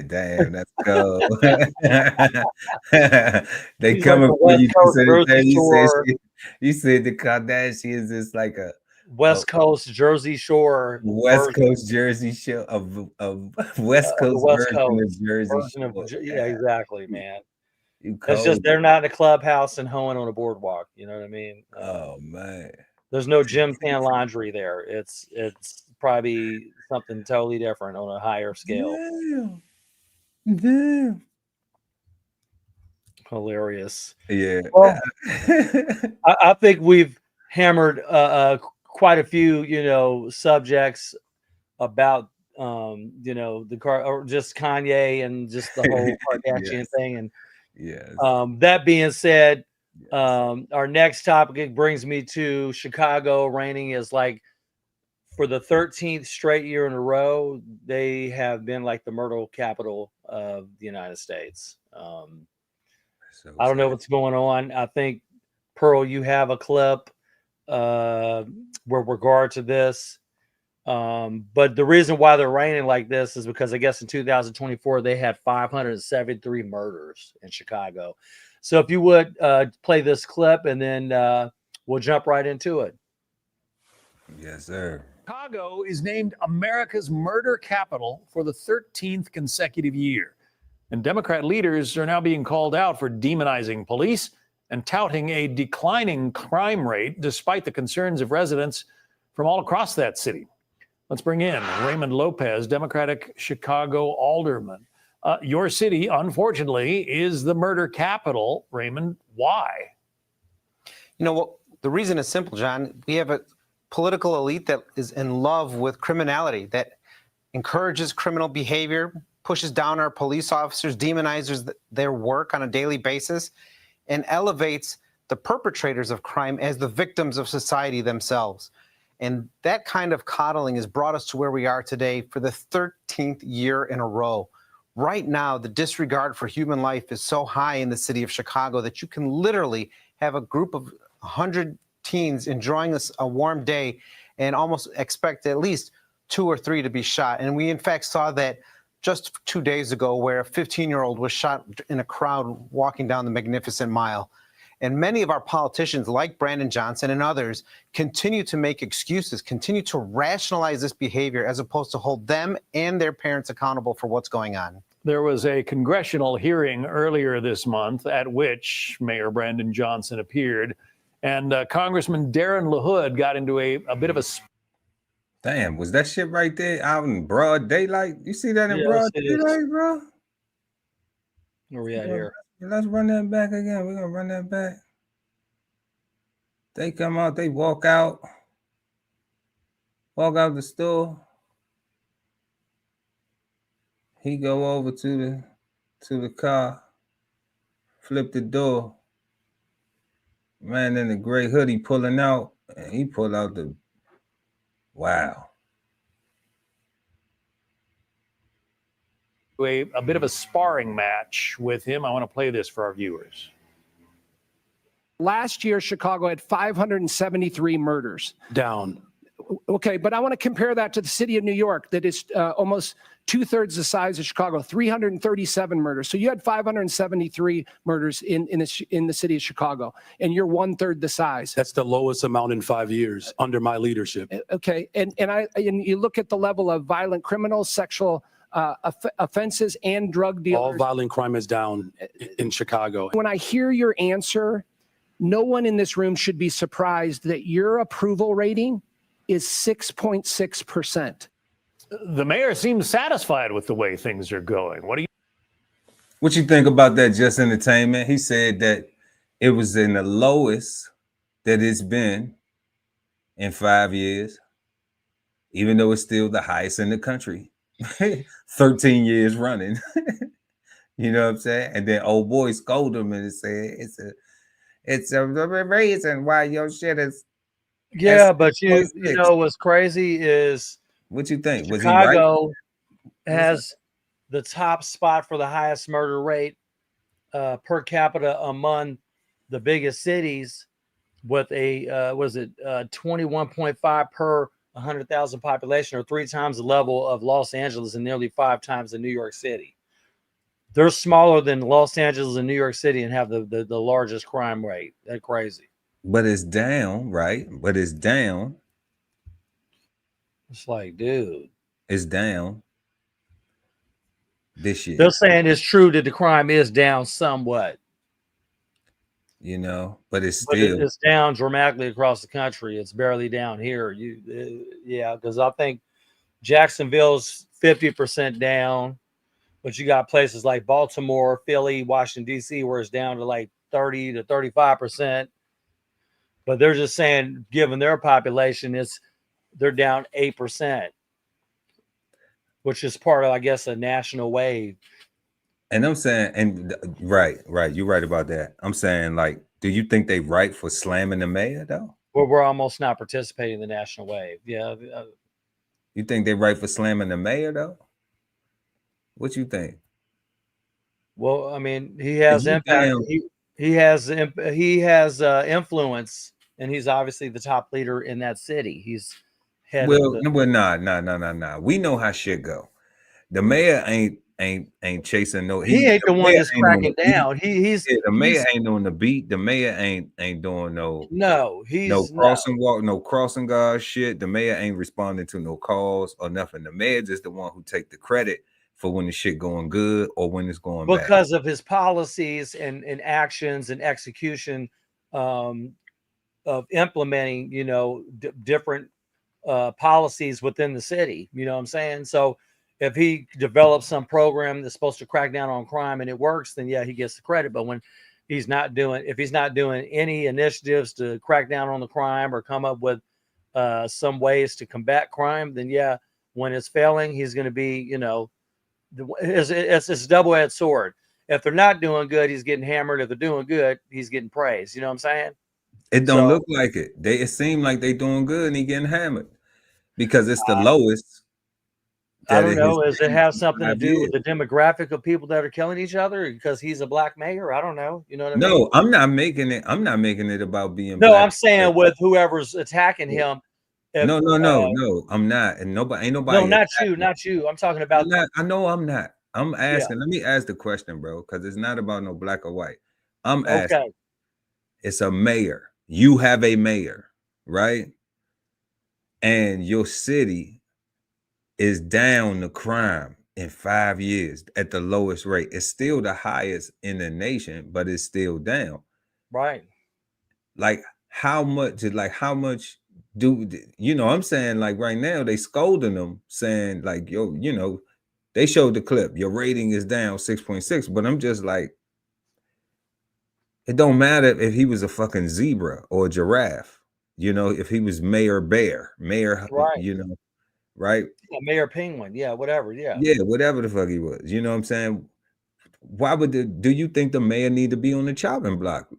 Damn, that's cold. They She's like coming the for West you. Coast Jersey Shore, You said the Kardashians is like a West Coast Jersey Shore West version Coast Jersey show of West of the Coast West version of Coast Jersey version of Shore. yeah, exactly, man. You It's just cold. they're not in a clubhouse and hoeing on a boardwalk. You know what I mean? Oh man. There's no gym pan laundry there. It's probably something totally different on a higher scale. Damn. Damn. Hilarious. Yeah. Well, I think we've hammered quite a few, subjects about the car or just Kanye and just the whole Kardashian Yes. thing. And Yes. that being said, our next topic brings me to Chicago. Raining is like for the 13th straight year in a row, they have been like the murder capital of the United States. I don't know what's going on. I think, Pearl, you have a clip with regard to this. But the reason why they're raining like this is because I guess in 2024 they had 573 murders in Chicago. So if you would play this clip and then we'll jump right into it. Yes, sir. Chicago is named America's murder capital for the 13th consecutive year. And Democrat leaders are now being called out for demonizing police and touting a declining crime rate despite the concerns of residents from all across that city. Let's bring in Raymond Lopez, Democratic Chicago alderman. Your city, unfortunately, is the murder capital. Raymond, why? You know, well, the reason is simple, John. We have a political elite that is in love with criminality, that encourages criminal behavior, pushes down our police officers, demonizes their work on a daily basis, and elevates the perpetrators of crime as the victims of society themselves. And that kind of coddling has brought us to where we are today for the 13th year in a row. Right now, the disregard for human life is so high in the city of Chicago that you can literally have a group of 100 teens enjoying a warm day and almost expect at least 2 or 3 to be shot. And we, in fact, saw that just 2 days ago where a 15-year-old was shot in a crowd walking down the Magnificent Mile. And many of our politicians, like Brandon Johnson and others, continue to make excuses, continue to rationalize this behavior as opposed to hold them and their parents accountable for what's going on. There was a congressional hearing earlier this month at which Mayor Brandon Johnson appeared, and Congressman Darren LaHood got into a bit of a... Damn, was that shit right there out in broad daylight? You see that in broad daylight, bro? Where we at here? Let's run that back again. We're gonna run that back. They come out, they walk out the store. He go over to the car, flip the door. Man in the gray hoodie pulling out, and he pulled out the wow. A bit of a sparring match with him. I want to play this for our viewers. Last year, Chicago had 573 murders. Down. Okay, but I want to compare that to the city of New York that is almost 2/3 the size of Chicago, 337 murders. So you had 573 murders in the city of Chicago, and you're 1/3 the size. That's the lowest amount in 5 years under my leadership. Okay, and you look at the level of violent criminals, sexual offenses, and drug dealers. All violent crime is down in Chicago. When I hear your answer, no one in this room should be surprised that your approval rating is 6.6%. The mayor seems satisfied with the way things are going. What you think about that, Just Entertainment? He said that it was in the lowest that it's been in 5 years, even though it's still the highest in the country. 13 years running. You know what I'm saying? And then old boy scolded him and said it's a reason why your shit is. Yeah, but you know what's crazy is what you think? Chicago has the top spot for the highest murder rate per capita among the biggest cities, with a 21.5 per 100,000 population, or 3 times the level of Los Angeles and nearly 5 times the New York City. They're smaller than Los Angeles and New York City and have the largest crime rate. That's crazy. But it's down, right? But it's down. It's like, dude, it's down this year. They're saying it's true that the crime is down somewhat, You know, but it's still it's down dramatically across the country. It's barely down here. Yeah, because I think Jacksonville's 50% down, but you got places like Baltimore, Philly, Washington D.C. where it's down to like 30 to 35%. But they're just saying, given their population, they're down 8%, which is part of, I guess, a national wave. And I'm saying, and right, you're right about that. I'm saying, like, do you think they right for slamming the mayor though? Well, we're almost not participating in the national wave. Yeah. You think they right for slamming the mayor though? What you think? Well, I mean, he has impact. He has influence, and he's obviously the top leader in that city. He's head. Nah. We know how shit go. The mayor ain't chasing no. He ain't the one that's cracking down. The mayor ain't on the beat. The mayor ain't doing no crossing guard shit. The mayor ain't responding to no calls or nothing. The mayor just the one who take the credit for when the shit going good or when it's going bad. Because of his policies and actions and execution of implementing, different policies within the city. You know what I'm saying? So if he develops some program that's supposed to crack down on crime and it works, then yeah, he gets the credit. But if he's not doing any initiatives to crack down on the crime or come up with some ways to combat crime, then yeah, when it's failing, he's going to be, it's a double-edged sword. If they're not doing good, he's getting hammered. If they're doing good, he's getting praised. You know what I'm saying? It don't look like it. It seems like they doing good and he getting hammered because it's the lowest. I don't know. Does it have something to do with the demographic of people that are killing each other because he's a black mayor? I don't know. You know what I mean? No, I'm not making it about being. No, I'm saying with whoever's attacking him. No, I'm not. And ain't nobody. No, not you. I'm talking about. I know I'm not. I'm asking. Let me ask the question, bro, because it's not about no black or white. I'm asking. Okay. It's a mayor. You have a mayor, right? And your city is down the crime in 5 years at the lowest rate. It's still the highest in the nation, but it's still down. Right. Like how much do I'm saying, like right now they scolding them saying like, yo, they showed the clip. Your rating is down 6.6, but I'm just like, it don't matter if he was a fucking zebra or a giraffe, if he was Mayor Bear, right. Right? Yeah, Mayor Penguin, yeah, whatever, yeah, whatever the fuck he was. You know what I'm saying? Why do you think the mayor need to be on the chopping block?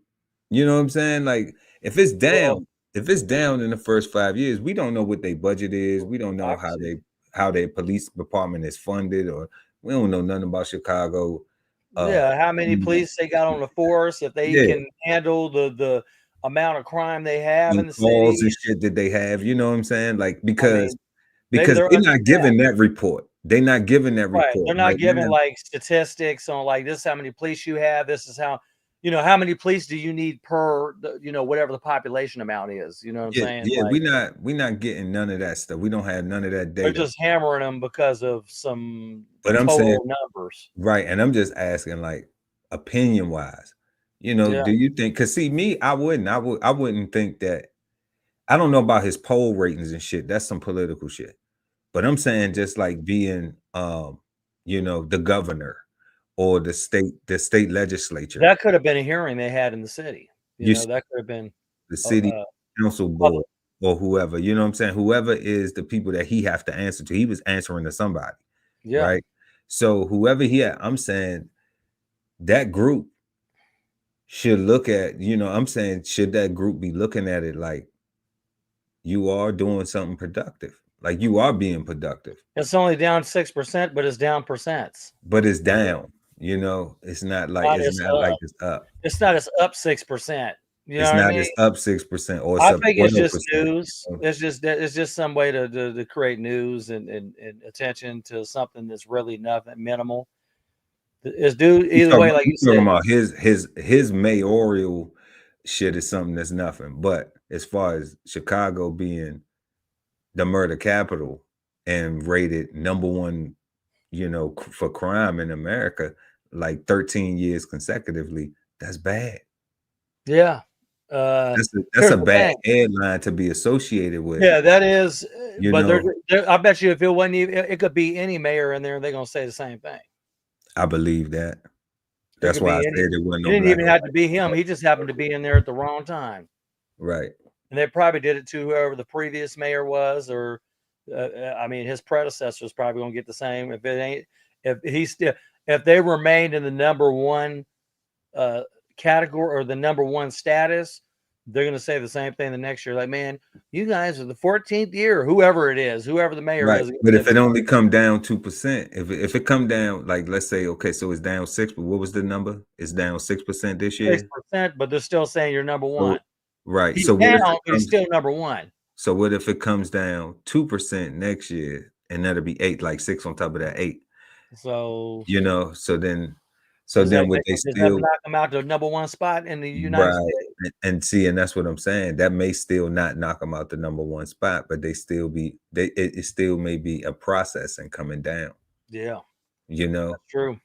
You know what I'm saying? Like, if it's down, in the first 5 years, we don't know what their budget is. We don't know how their police department is funded, or we don't know nothing about Chicago. How many police they got on the force? If they can handle the amount of crime they have in the city and shit that they have. You know what I'm saying? Like because they're not giving that report. They're not giving that report. They're not giving like statistics on like this is how many police you have. This is how how many police do you need per whatever the population amount is. You know what I'm saying? Yeah, we're not getting none of that stuff. We don't have none of that data. They're just hammering them because of some I'm saying numbers. Right. And I'm just asking, like, opinion wise, do you think, because see me, I wouldn't think that. I don't know about his poll ratings and shit. That's some political shit. But I'm saying just like being, the governor or the state legislature. That could have been a hearing they had in the city. That could have been the city council board or whoever. You know what I'm saying? Whoever is the people that he have to answer to. He was answering to somebody. Yeah. Right. So whoever I'm saying that group should look at, I'm saying, should that group be looking at it like you are doing something productive? Like you are being productive. It's only down 6%, but it's down percents. But it's down. You know, it's not like it's up. It's not as up 6%. You know It's what I not mean? as up 6% or it's I up think it's just 12%. news. It's just some way to create news and attention to something that's really nothing minimal. It's due either way, like you said. Talking about his mayoral shit is something that's nothing. But as far as Chicago being the murder capital and rated number one, you know, for crime in America, like 13 years consecutively, that's bad. Yeah. That's a bad headline to be associated with. Yeah, that is. But I bet you if it wasn't even, it could be any mayor in there, they're gonna say the same thing. I believe that. That's why I said it wasn't. It didn't even have to be him. He just happened to be in there at the wrong time. Right. And they probably did it to whoever the previous mayor was, or I mean, his predecessor is probably gonna get the same. If it ain't, if they remained in the number one category or the number one status, they're going to say the same thing the next year. Like, man, you guys are the 14th year, whoever it is, whoever the mayor is. But if it only come down 2%, if it come down, like, let's say, okay, so it's down 6%, but what was the number? It's down 6% this year. 6%, but they're still saying you're number one. Right. He's so down, but he's still number one. So what if it comes down 2% next year, and that'll be 8, like 6 on top of that 8? So you know, so then would they does that still knock them out to the number one spot in the United States? And see, and that's what I'm saying. That may still not knock them out the number one spot, but they still be it still may be a process and coming down. Yeah, you know, that's true.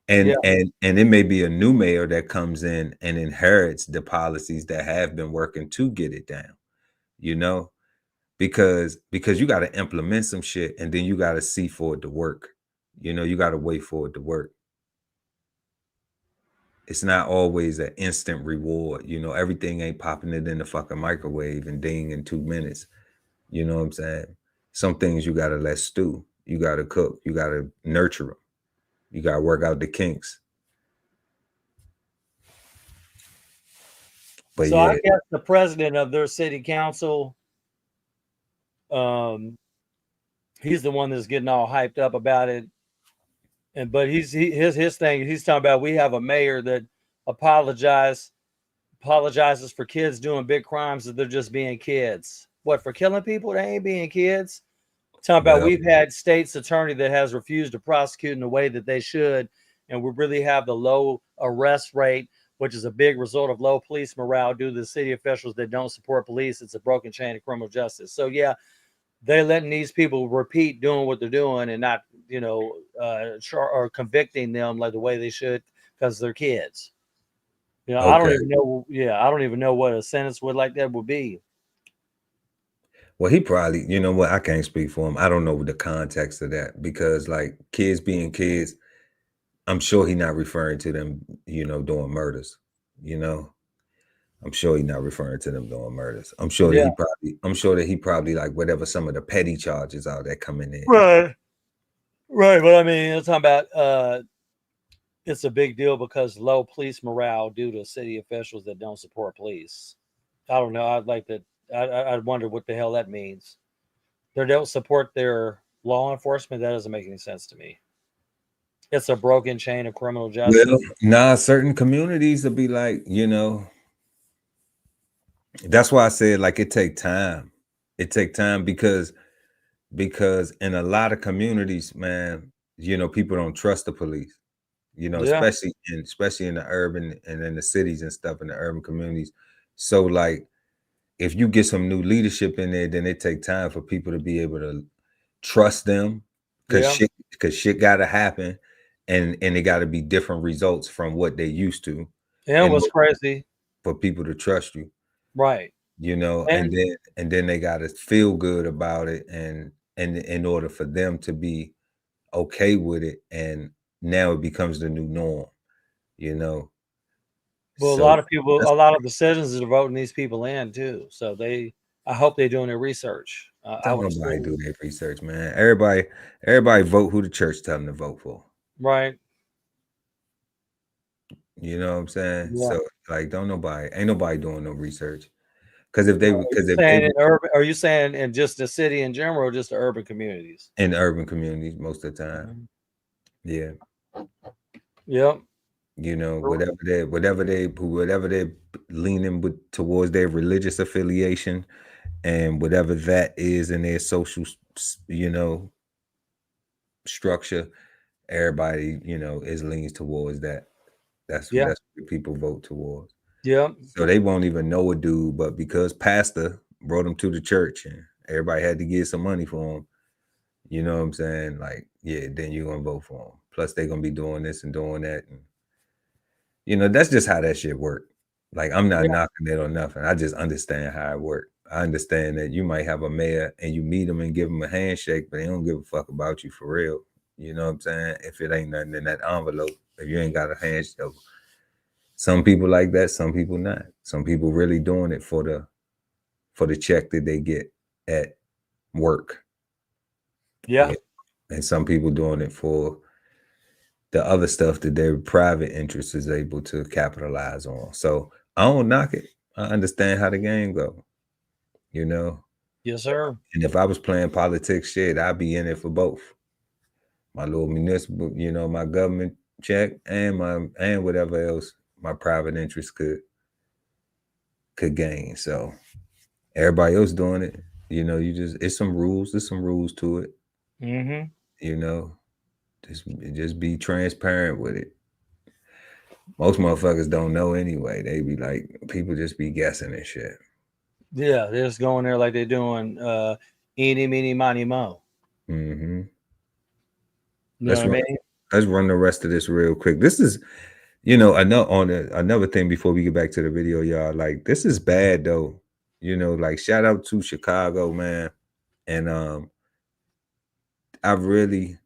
And it may be a new mayor that comes in and inherits the policies that have been working to get it down. You know, because you got to implement some shit, and then you got to see for it to work. You know, you got to wait for it to work. It's not always an instant reward. You know, everything ain't popping it in the fucking microwave and ding in 2 minutes. You know what I'm saying? Some things you got to let stew. You got to cook. You got to nurture them. You got to work out the kinks. But so yeah. I guess the president of their city council, he's the one that's getting all hyped up about it. But his thing, he's talking about, we have a mayor that apologizes for kids doing big crimes, that they're just being kids. What, for killing people? They ain't being kids. Talking about, we've had state's attorney that has refused to prosecute in the way that they should, and we really have the low arrest rate, which is a big result of low police morale due to the city officials that don't support police. It's a broken chain of criminal justice. So yeah, they're letting these people repeat doing what they're doing and not, you know, or convicting them like the way they should because they're kids. You know, I don't even know. Yeah, I don't even know what a sentence would like that would be. Well, he probably, you know what, I can't speak for him. I don't know the context of that, because like kids being kids, I'm sure he's not referring to them, you know, doing murders. You know, I'm sure he's not referring to them doing murders. I'm sure that he probably like whatever some of the petty charges are that coming in. Right. But I mean, it's talking about it's a big deal because low police morale due to city officials that don't support police. I don't know. I'd like to. I wonder what the hell that means. They don't support their law enforcement. That doesn't make any sense to me. It's a broken chain of criminal justice. Well, nah, certain communities will be like, you know. That's why I said, like, it take time. It take time because in a lot of communities, man, you know, people don't trust the police. You know, especially in the urban and in the cities and stuff, in the urban communities. So like, if you get some new leadership in there, then it take time for people to be able to trust them, because shit got to happen, and it got to be different results from what they used to. Yeah, it was crazy for people to trust you, right? You know, and then they got to feel good about it, and in order for them to be okay with it, and now it becomes the new norm, you know. Well, So, a lot of people, a lot of decisions are voting these people in too. So I hope they're doing their research. Nobody do their research, man. Everybody vote who the church tell them to vote for. Right. You know what I'm saying? Yeah. So like, ain't nobody doing no research. Because if they, because if saying they in urban, are you saying in just the city in general, or just the urban communities? in urban communities most of the time, yeah. Yep. You know, whatever they're leaning with towards their religious affiliation, and whatever that is in their social, you know, structure, everybody, you know, is leans towards that. That's Yeah. that's what people vote towards. Yep. So they won't even know a dude, but because pastor brought him to the church and everybody had to give some money for him, you know what I'm saying? Like, yeah, then you're gonna vote for him. Plus, they're gonna be doing this and doing that, and you know, that's just how that shit work. Like, I'm not knocking it or nothing. I just understand how it work. I understand that you might have a mayor and you meet him and give him a handshake, but they don't give a fuck about you for real. You know what I'm saying? If it ain't nothing in that envelope, if you ain't got a handshake. Some people like that, some people not. Some people really doing it for the check that they get at work. Yeah. And some people doing it for the other stuff that their private interest is able to capitalize on. So I don't knock it. I understand how the game go, you know? Yes, sir. And if I was playing politics shit, I'd be in it for both. My little municipal, you know, my government check and whatever else my private interest could gain. So everybody else doing it, you know, there's some rules to it. Mm-hmm. You know, just be transparent with it. Most motherfuckers don't know anyway. They be like, people just be guessing and shit. Yeah, they're just going there like they're doing eeny, meeny, miny, mo. Mm-hmm. You know what I mean? Let's run the rest of this real quick. This is, you know, another thing before we get back to the video, y'all. Like, this is bad though. You know, like, shout out to Chicago, man. And I've really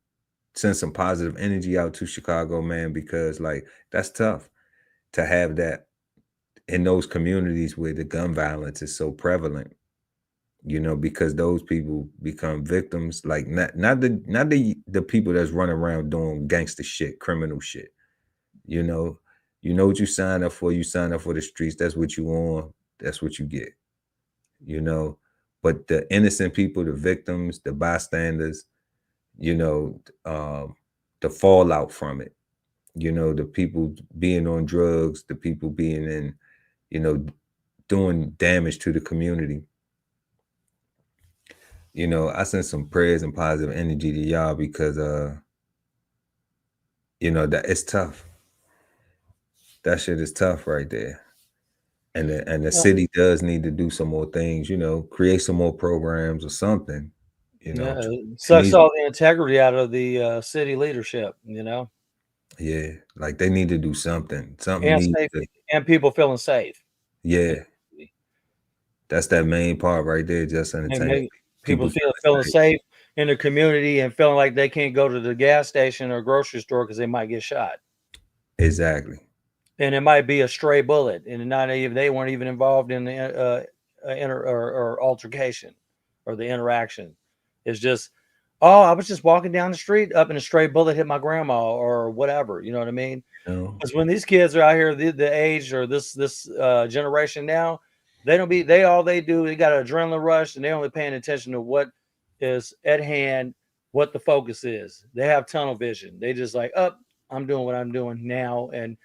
sent some positive energy out to Chicago, man, because like that's tough to have that in those communities where the gun violence is so prevalent. You know, because those people become victims, like not the people that's running around doing gangster shit, criminal shit. You know what you sign up for. You sign up for the streets. That's what you on. That's what you get. You know, but the innocent people, the victims, the bystanders, you know, the fallout from it. You know, the people being on drugs, the people being in, you know, doing damage to the community. You know, I send some prayers and positive energy to y'all because you know, that it's tough. That shit is tough right there. And the city does need to do some more things, you know, create some more programs or something. You know, it sucks all the integrity out of the city leadership, you know. Yeah, like they need to do something. And people feeling safe. Yeah. That's that main part right there, just entertainment. People feeling safe in the community and feeling like they can't go to the gas station or grocery store because they might get shot. Exactly. And it might be a stray bullet, and they weren't even involved in the or altercation or the interaction. It's just, oh, I was just walking down the street up and a stray bullet hit my grandma or whatever. You know what I mean? Because when these kids are out here, the age or this generation now, they do, they got an adrenaline rush and they're only paying attention to what is at hand, what the focus is. They have tunnel vision. They just like, I'm doing what I'm doing now. And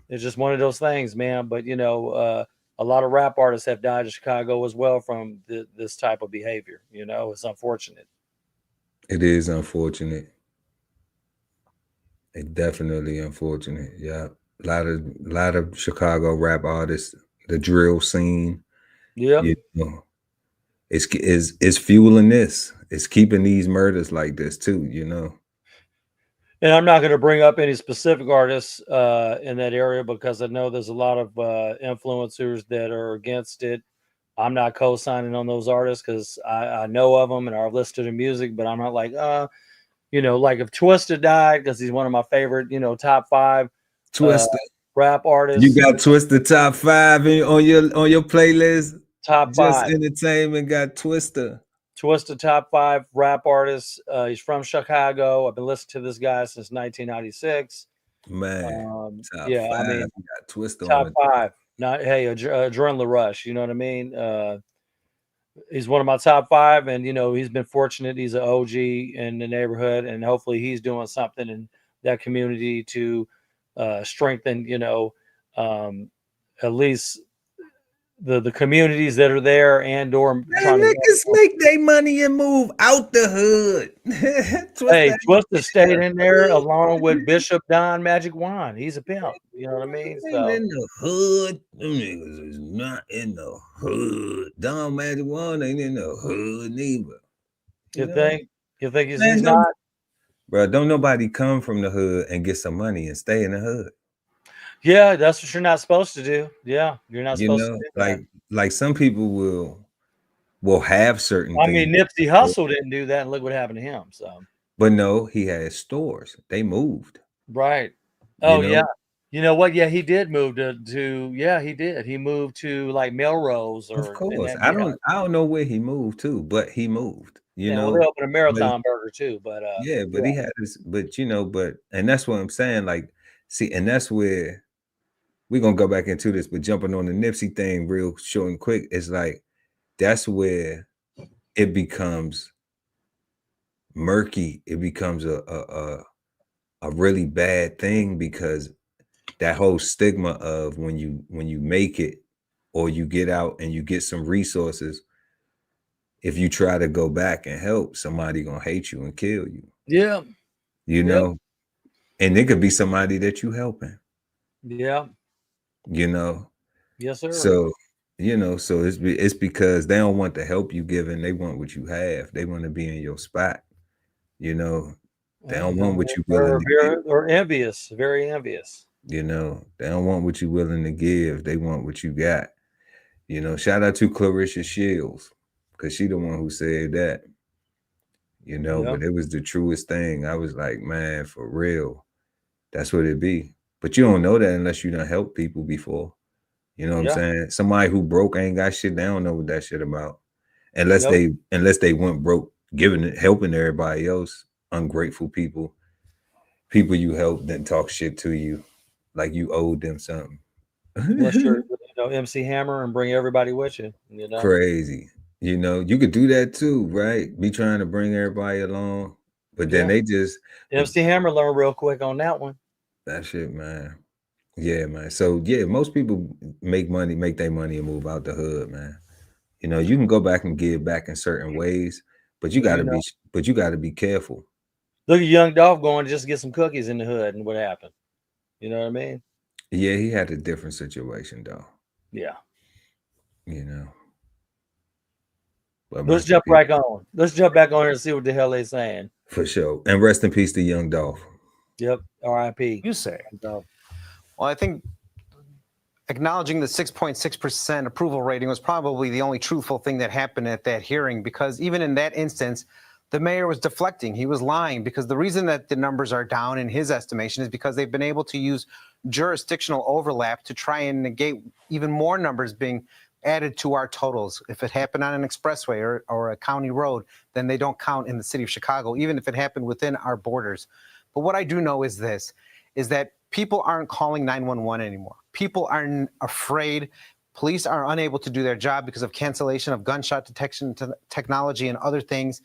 it's just one of those things, man. But, you know, a lot of rap artists have died in Chicago as well from this type of behavior. You know, it's unfortunate. It is unfortunate. It's definitely unfortunate. Yeah. A lot of Chicago rap artists, the drill scene. Yeah. You know, it's fueling this. It's keeping these murders like this too, you know. And I'm not going to bring up any specific artists in that area because I know there's a lot of influencers that are against it. I'm not co-signing on those artists because I know of them and I've listened to their music, but I'm not like, you know, like if Twista died, because he's one of my favorite, you know, top 5 Twista rap artists. You got Twista top 5 on your playlist. Top 5. Just Entertainment got Twista. Twista top 5 rap artists. He's from Chicago. I've been listening to this guy since 1996. Man, top 5. I mean, got Twista top on 5. Not hey, adrenaline rush. You know what I mean? He's one of my top 5, and he's been fortunate. He's an OG in the neighborhood, and hopefully he's doing something in that community to strengthen, at least the communities that are there, and or trying to niggas make their money and move out the hood. Twister stayed in there along with Bishop Don Magic Wand. He's a pimp. You know what I mean? Ain't So in the hood. Them niggas is not in the hood. Don Magic Wand ain't in the hood neither. you think he's Man, not? Bro, don't nobody come from the hood and get some money and stay in the hood. Yeah, that's what you're not supposed to do. Yeah, you're not supposed to do that. Like some people will have certain I things. mean, Nipsey Hussle didn't do that, and look what happened to him. So, but no, he had stores. They moved. right. Oh, know? yeah. You know what? Yeah, he did move to yeah, he did. He moved to like Melrose or Of course. then, I don't know where he moved to, but he moved. well, they opened a Marathon Burger too, but but he had this, but and that's what I'm saying. Like, see, and that's where we're gonna go back into this, but jumping on the Nipsey thing real short and quick, it's like that's where it becomes murky. It becomes a really bad thing, because that whole stigma of when you make it or you get out and you get some resources, if you try to go back and help, somebody gonna hate you and kill you. Yeah. You know, and it could be somebody that you helping. Yeah. Yes, sir. So, so it's because they don't want the help you giving. They want what you have. They want to be in your spot. They don't want what you willing to give. Or envious, very envious. They don't want what you willing to give. They want what you got. Shout out to Clarissa Shields, because she the one who said that. But it was the truest thing. I was like, man, for real, that's what it be. But you don't know that unless you done helped people before. You know what I'm saying? Somebody who broke ain't got shit. They don't know what that shit about. Unless they went broke, helping everybody else. Ungrateful people you helped then talk shit to you like you owed them something. Unless you're MC Hammer and bring everybody with you. Crazy. You could do that too, right? Be trying to bring everybody along, but then they just MC Hammer learned real quick on that one. That shit, man. Yeah, man. So yeah, most people make their money and move out the hood, man. You can go back and give back in certain ways, but you gotta be careful. Look at Young Dolph going to just get some cookies in the hood, and what happened? You know what I mean? Yeah, he had a different situation though. Yeah. But let's jump back on. Let's jump back on here and see what the hell they're saying. For sure. And rest in peace to Young Dolph. Yep. R.I.P. You say. Well, I think acknowledging the 6.6% approval rating was probably the only truthful thing that happened at that hearing, because even in that instance, the mayor was deflecting. He was lying, because the reason that the numbers are down in his estimation is because they've been able to use jurisdictional overlap to try and negate even more numbers being added to our totals. If it happened on an expressway or a county road, then they don't count in the city of Chicago, even if it happened within our borders. But what I do know is this, is that people aren't calling 911 anymore. People are afraid. Police are unable to do their job because of cancellation of gunshot detection technology and other things.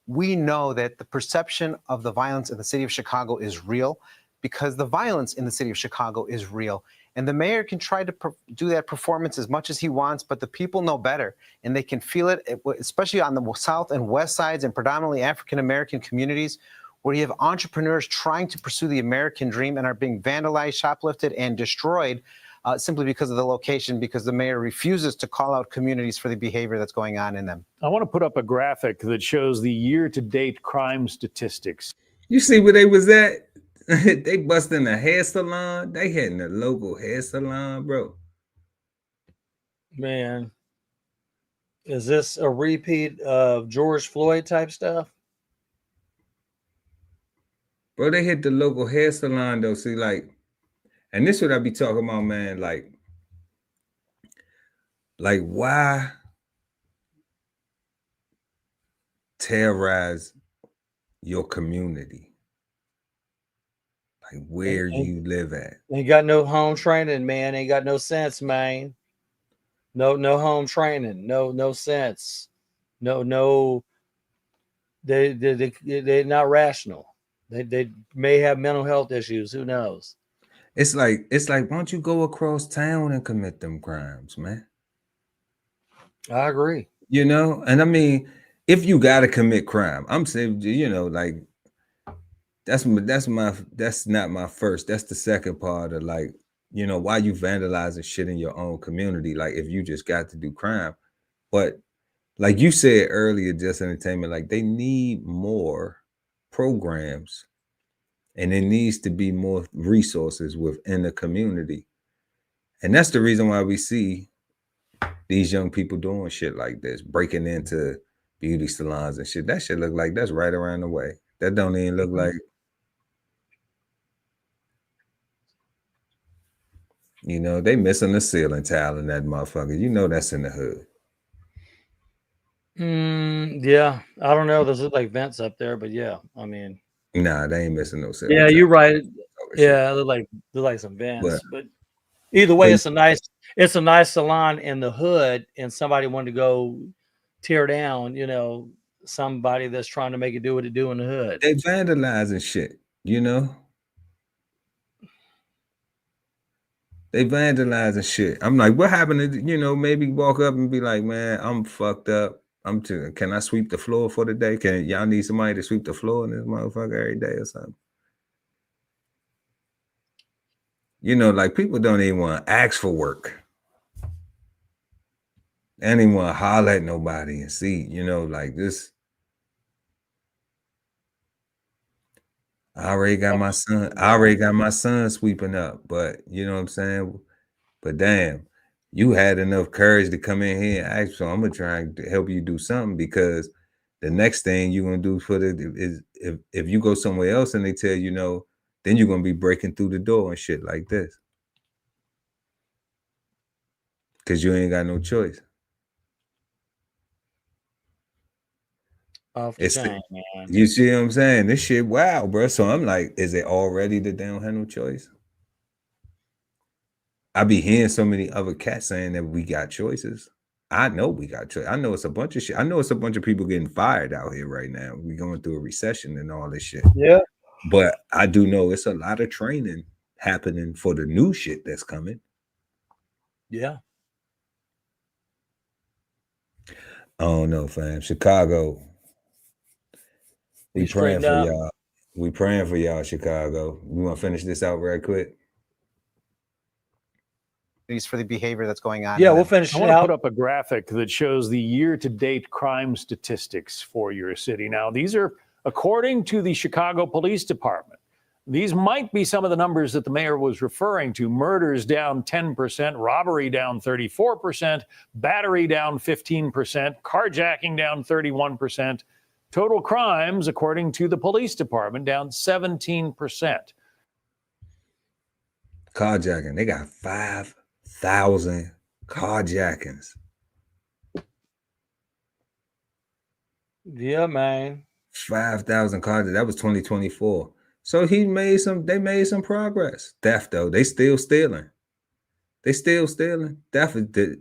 We know that the perception of the violence in the city of Chicago is real, because the violence in the city of Chicago is real. And the mayor can try to do that performance as much as he wants, but the people know better, and they can feel it, especially on the south and west sides and predominantly African-American communities, where you have entrepreneurs trying to pursue the American dream and are being vandalized, shoplifted, and destroyed simply because of the location, because the mayor refuses to call out communities for the behavior that's going on in them. I want to put up a graphic that shows the year-to-date crime statistics. You see where they was at? They busting a hair salon. They hitting a local hair salon, bro. Man, is this a repeat of George Floyd type stuff? Bro, they hit the local hair salon though. See, like, and this is what I be talking about, man. Like why terrorize your community? like where you live at. Ain't got no home training, man. Ain't got no sense, man. No home training. No sense. No. They're not rational. They may have mental health issues. Who knows? It's like why don't you go across town and commit them crimes, man? I agree. You know, and I mean, if you got to commit crime, I'm saying, you know, like that's not my first. That's the second part of, like, you know, why you vandalizing shit in your own community? Like, if you just got to do crime, but like you said earlier, just entertainment, like they need more programs, and there needs to be more resources within the community, and that's the reason why we see these young people doing shit like this, breaking into beauty salons and shit. That shit look like that's right around the way. That don't even look like, you know, they missing the ceiling tile in that motherfucker. You know that's in the hood. Yeah. I don't know. There's like vents up there, but yeah. I mean, nah, they ain't missing no ceiling. Yeah, tile. you're right. Yeah, they're like some vents, but either way, it's a nice salon in the hood, and somebody wanted to go tear down, you know, somebody that's trying to make it do what it do in the hood. They vandalizing shit, you know. They vandalizing shit. I'm like, what happened to, you know, maybe walk up and be like, man, I'm fucked up. Can I sweep the floor for the day? Can y'all need somebody to sweep the floor in this motherfucker every day or something? You know, like people don't even want to ask for work. They don't even want to holler at nobody and see, you know, like this. I already got my son sweeping up, but you know what I'm saying? But damn, you had enough courage to come in here and ask, so I'm gonna try to help you do something, because the next thing you're gonna do is if you go somewhere else and they tell you no, then you're gonna be breaking through the door and shit like this. Cause you ain't got no choice. Off the chain, man. You see what I'm saying? This shit, wow, bro. So I'm like, is it already that they don't have no choice? I be hearing so many other cats saying that we got choices. I know we got choices. I know it's a bunch of shit. I know it's a bunch of people getting fired out here right now. We going through a recession and all this shit. Yeah. But I do know it's a lot of training happening for the new shit that's coming. Yeah. I don't know, fam. Chicago. We praying for y'all. We praying for y'all, Chicago. We want to finish this out right quick. For the behavior that's going on. Yeah, we'll finish I want to put up a graphic that shows the year-to-date crime statistics for your city. Now, these are according to the Chicago Police Department. These might be some of the numbers that the mayor was referring to. Murders down 10%, robbery down 34%, battery down 15%, carjacking down 31%. Total crimes, according to the police department, down 17%. Carjacking, they got 5,000 carjackings. Yeah, man. 5,000 carjackings. That was 2024. So they made some progress. Theft, though, they still stealing. Theft,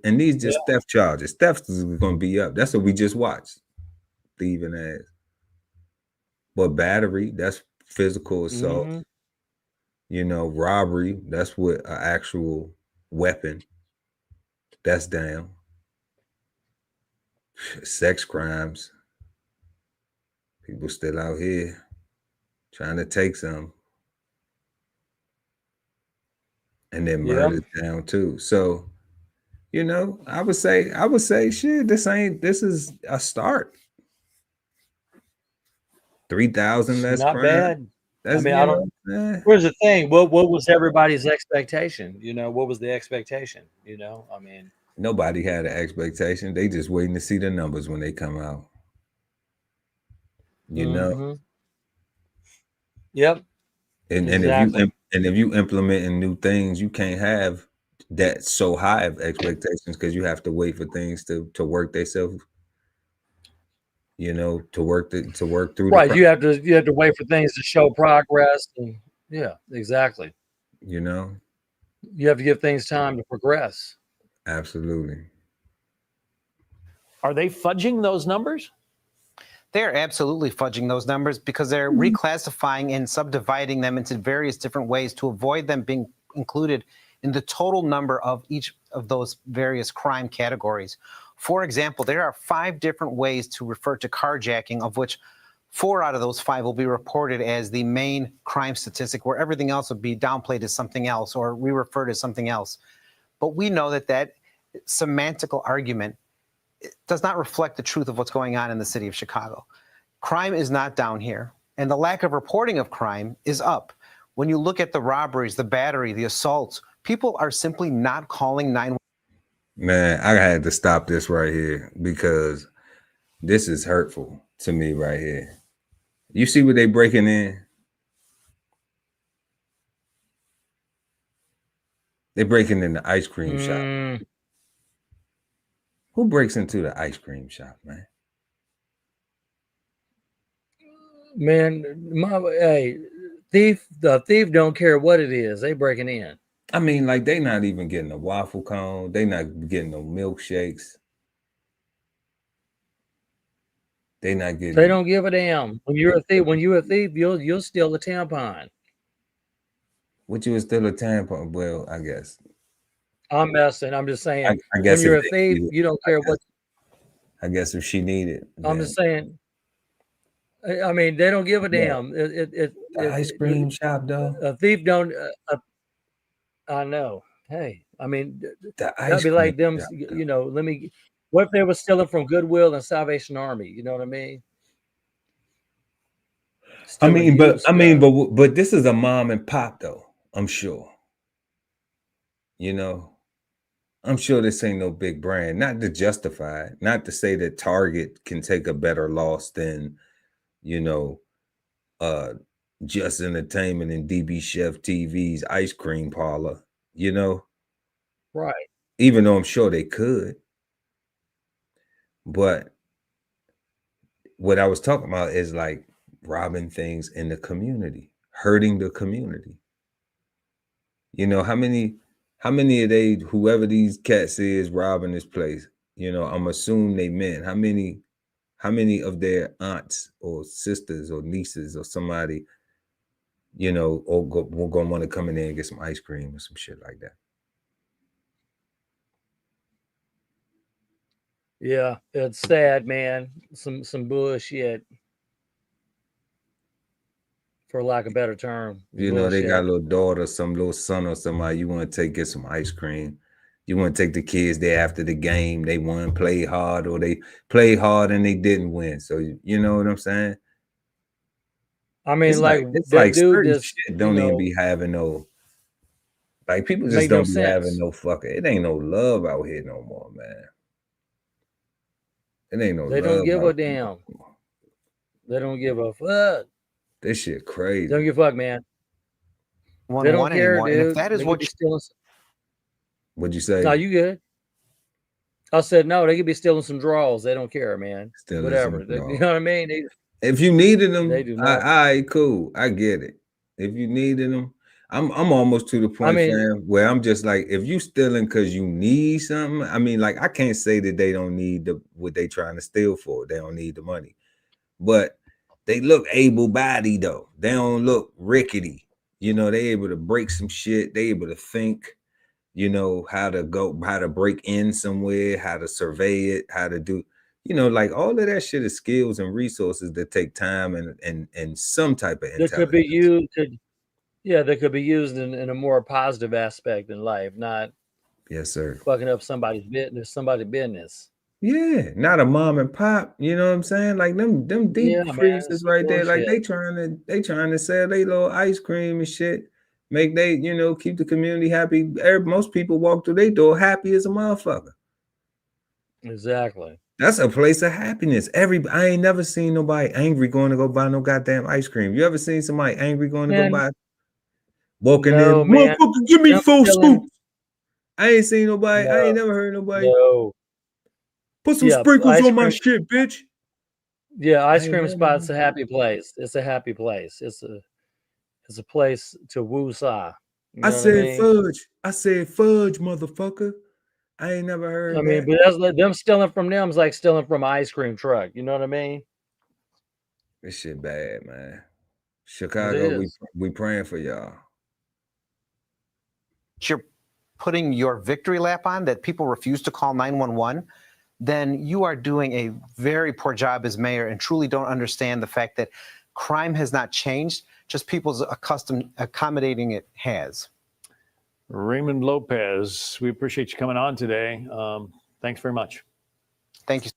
and these just theft charges. Theft is going to be up. That's what we just watched. Thieving ass. But battery, that's physical assault. Mm-hmm. You know, robbery, that's with an actual weapon. That's down. Sex crimes. People still out here trying to take some. And then murder's down too. So, you know, I would say, shit, this is a start. 3,000 less not crime. bad. That's, I mean, Here's the thing. What was everybody's expectation? You know, what was the expectation? You know, I mean, nobody had an expectation. They just waiting to see the numbers when they come out. You know. Yep. And if you implementing new things, you can't have that so high of expectations, because you have to wait for things to work themselves. You know, to work through. Right. You have to wait for things to show progress. And Yeah, exactly. You know, You have to give things time to progress. absolutely. Are they fudging those numbers? They're absolutely fudging those numbers because they're reclassifying and subdividing them into various different ways to avoid them being included in the total number of each of those various crime categories. For example, there are 5 different ways to refer to carjacking, of which 4 out of those 5 will be reported as the main crime statistic, where everything else will be downplayed as something else or re-referred as something else. But we know that that semantical argument does not reflect the truth of what's going on in the city of Chicago. Crime is not down here, and the lack of reporting of crime is up. When you look at the robberies, the battery, the assaults, people are simply not calling 911. Man, I had to stop this right here because this is hurtful to me right here. You see what they breaking in? They breaking in the ice cream shop. Who breaks into the ice cream shop, man? Man, hey, the thief don't care what it is. They breaking in. I mean, like, they not even getting a waffle cone. They not getting no milkshakes. They not getting. They don't give a damn. When you're a thief, you'll steal a tampon. What, you would steal a tampon? Well, I guess. I'm messing. I'm just saying. I guess when you're a thief, you don't care what. I guess if she needed. I'm just saying. I mean, they don't give a damn. The ice cream shop, though. A thief don't. I know. Hey, I mean, that'd be cream like them. shop, You know, what if they were stealing from Goodwill and Salvation Army? You know what I mean? I mean, but this is a mom and pop, though. I'm sure. You know, I'm sure this ain't no big brand. Not to justify it, not to say that Target can take a better loss than, you know, Just Entertainment and DBCHEFTV's ice cream parlor. You know, right? Even though I'm sure they could, but what I was talking about is like robbing things in the community, hurting the community. You know, how many of they, whoever these cats is robbing this place, you know, I'm assuming they men. How many of their aunts or sisters or nieces or somebody, you know, or gonna want to come in there and get some ice cream or some shit like that? Yeah, it's sad, man. Some bullshit, for lack of a better term. You know, they got a little daughter, some little son or somebody. You want to get some ice cream. You want to take the kids there after the game. They won, play hard, or they play hard and they didn't win. So you know what I'm saying? I mean, it's like certain shit don't even be having no. Like, people just don't be having no fucking. It ain't no love out here no more, man. It ain't no love. They don't give a damn. They don't give a fuck. This shit crazy. Don't give a fuck, man. They don't care, anymore. dude. And if that is what stealing. What'd you say? No, you good. I said no. They could be stealing some draws. They don't care, man. Stealing whatever. some draws. You know what I mean? If you needed them, they do all not. right, cool. I get it. If you needed them, I'm almost to the point, fam, where I'm just like, if you stealing because you need something, I mean, like, I can't say that they don't need what they trying to steal for. They don't need the money, but they look able-bodied though. They don't look rickety. You know, they able to break some shit. They able to think, you know, how to break in somewhere, how to survey it, how to do, you know, like, all of that shit is skills and resources that take time and some type of intelligence. That could be used to, that could be used in a more positive aspect in life, not yes, sir, fucking up somebody's business. Yeah, not a mom and pop. You know what I'm saying? Like, them deep freaks is right there. Like, they trying to sell their little ice cream and shit. Make they, you know, keep the community happy. Most people walk through their door happy as a motherfucker. Exactly. That's a place of happiness. I ain't never seen nobody angry going to go buy no goddamn ice cream. You ever seen somebody angry going to go buy? Walking in, motherfucker, give me 4 scoops. I ain't seen nobody. I ain't never heard nobody. No. Put some sprinkles on my shit, bitch. Yeah, ice cream spot's a happy place. It's a happy place. It's a place to woo-saw. You know I what I said mean? fudge. I said fudge, motherfucker. I ain't never heard I mean, that. but that's like them stealing from them is like stealing from an ice cream truck. You know what I mean? This shit bad, man. It Chicago, is. we praying for y'all. You're putting your victory lap on that people refuse to call 911, then you are doing a very poor job as mayor and truly don't understand the fact that crime has not changed, just people's accommodating it has. Raymond Lopez, we appreciate you coming on today. Thanks very much. Thank you.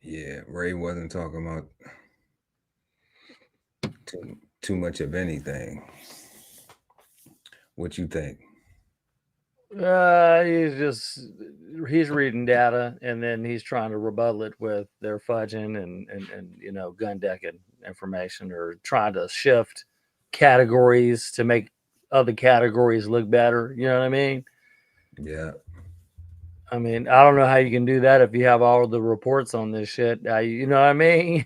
Yeah, Ray wasn't talking about too much of anything. What you think? He's reading data and then he's trying to rebuttal it with their fudging and gun decking information, or trying to shift categories to make other categories look better. You know what I mean? Yeah. I mean, I don't know how you can do that if you have all the reports on this shit. You know what I mean?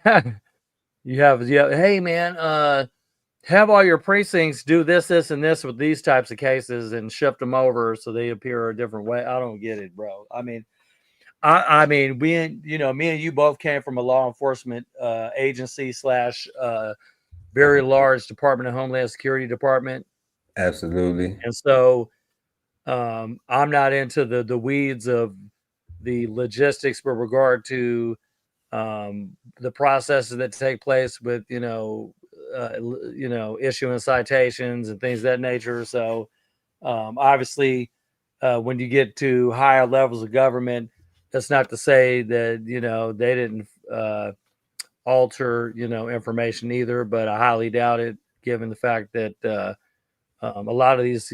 you have, hey man, have all your precincts do this, this, and this with these types of cases and shift them over so they appear a different way. I don't get it, bro. I mean, me and you both came from a law enforcement agency / very large Department of Homeland Security department. Absolutely. And so I'm not into the weeds of the logistics with regard to the processes that take place with issuing citations and things of that nature. So obviously when you get to higher levels of government, that's not to say that they didn't alter information either, but I highly doubt it, given the fact that a lot of these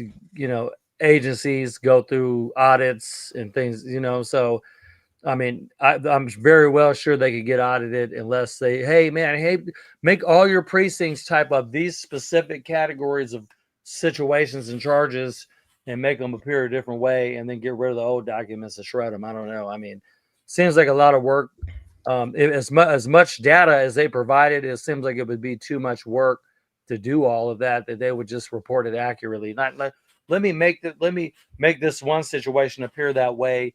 agencies go through audits and things, so I mean, I'm very well sure they could get audited unless they, hey, make all your precincts type of these specific categories of situations and charges and make them appear a different way, and then get rid of the old documents and shred them. I don't know. I mean, seems like a lot of work. As much data as they provided, it seems like it would be too much work to do all of that they would just report it accurately. Let me make this one situation appear that way.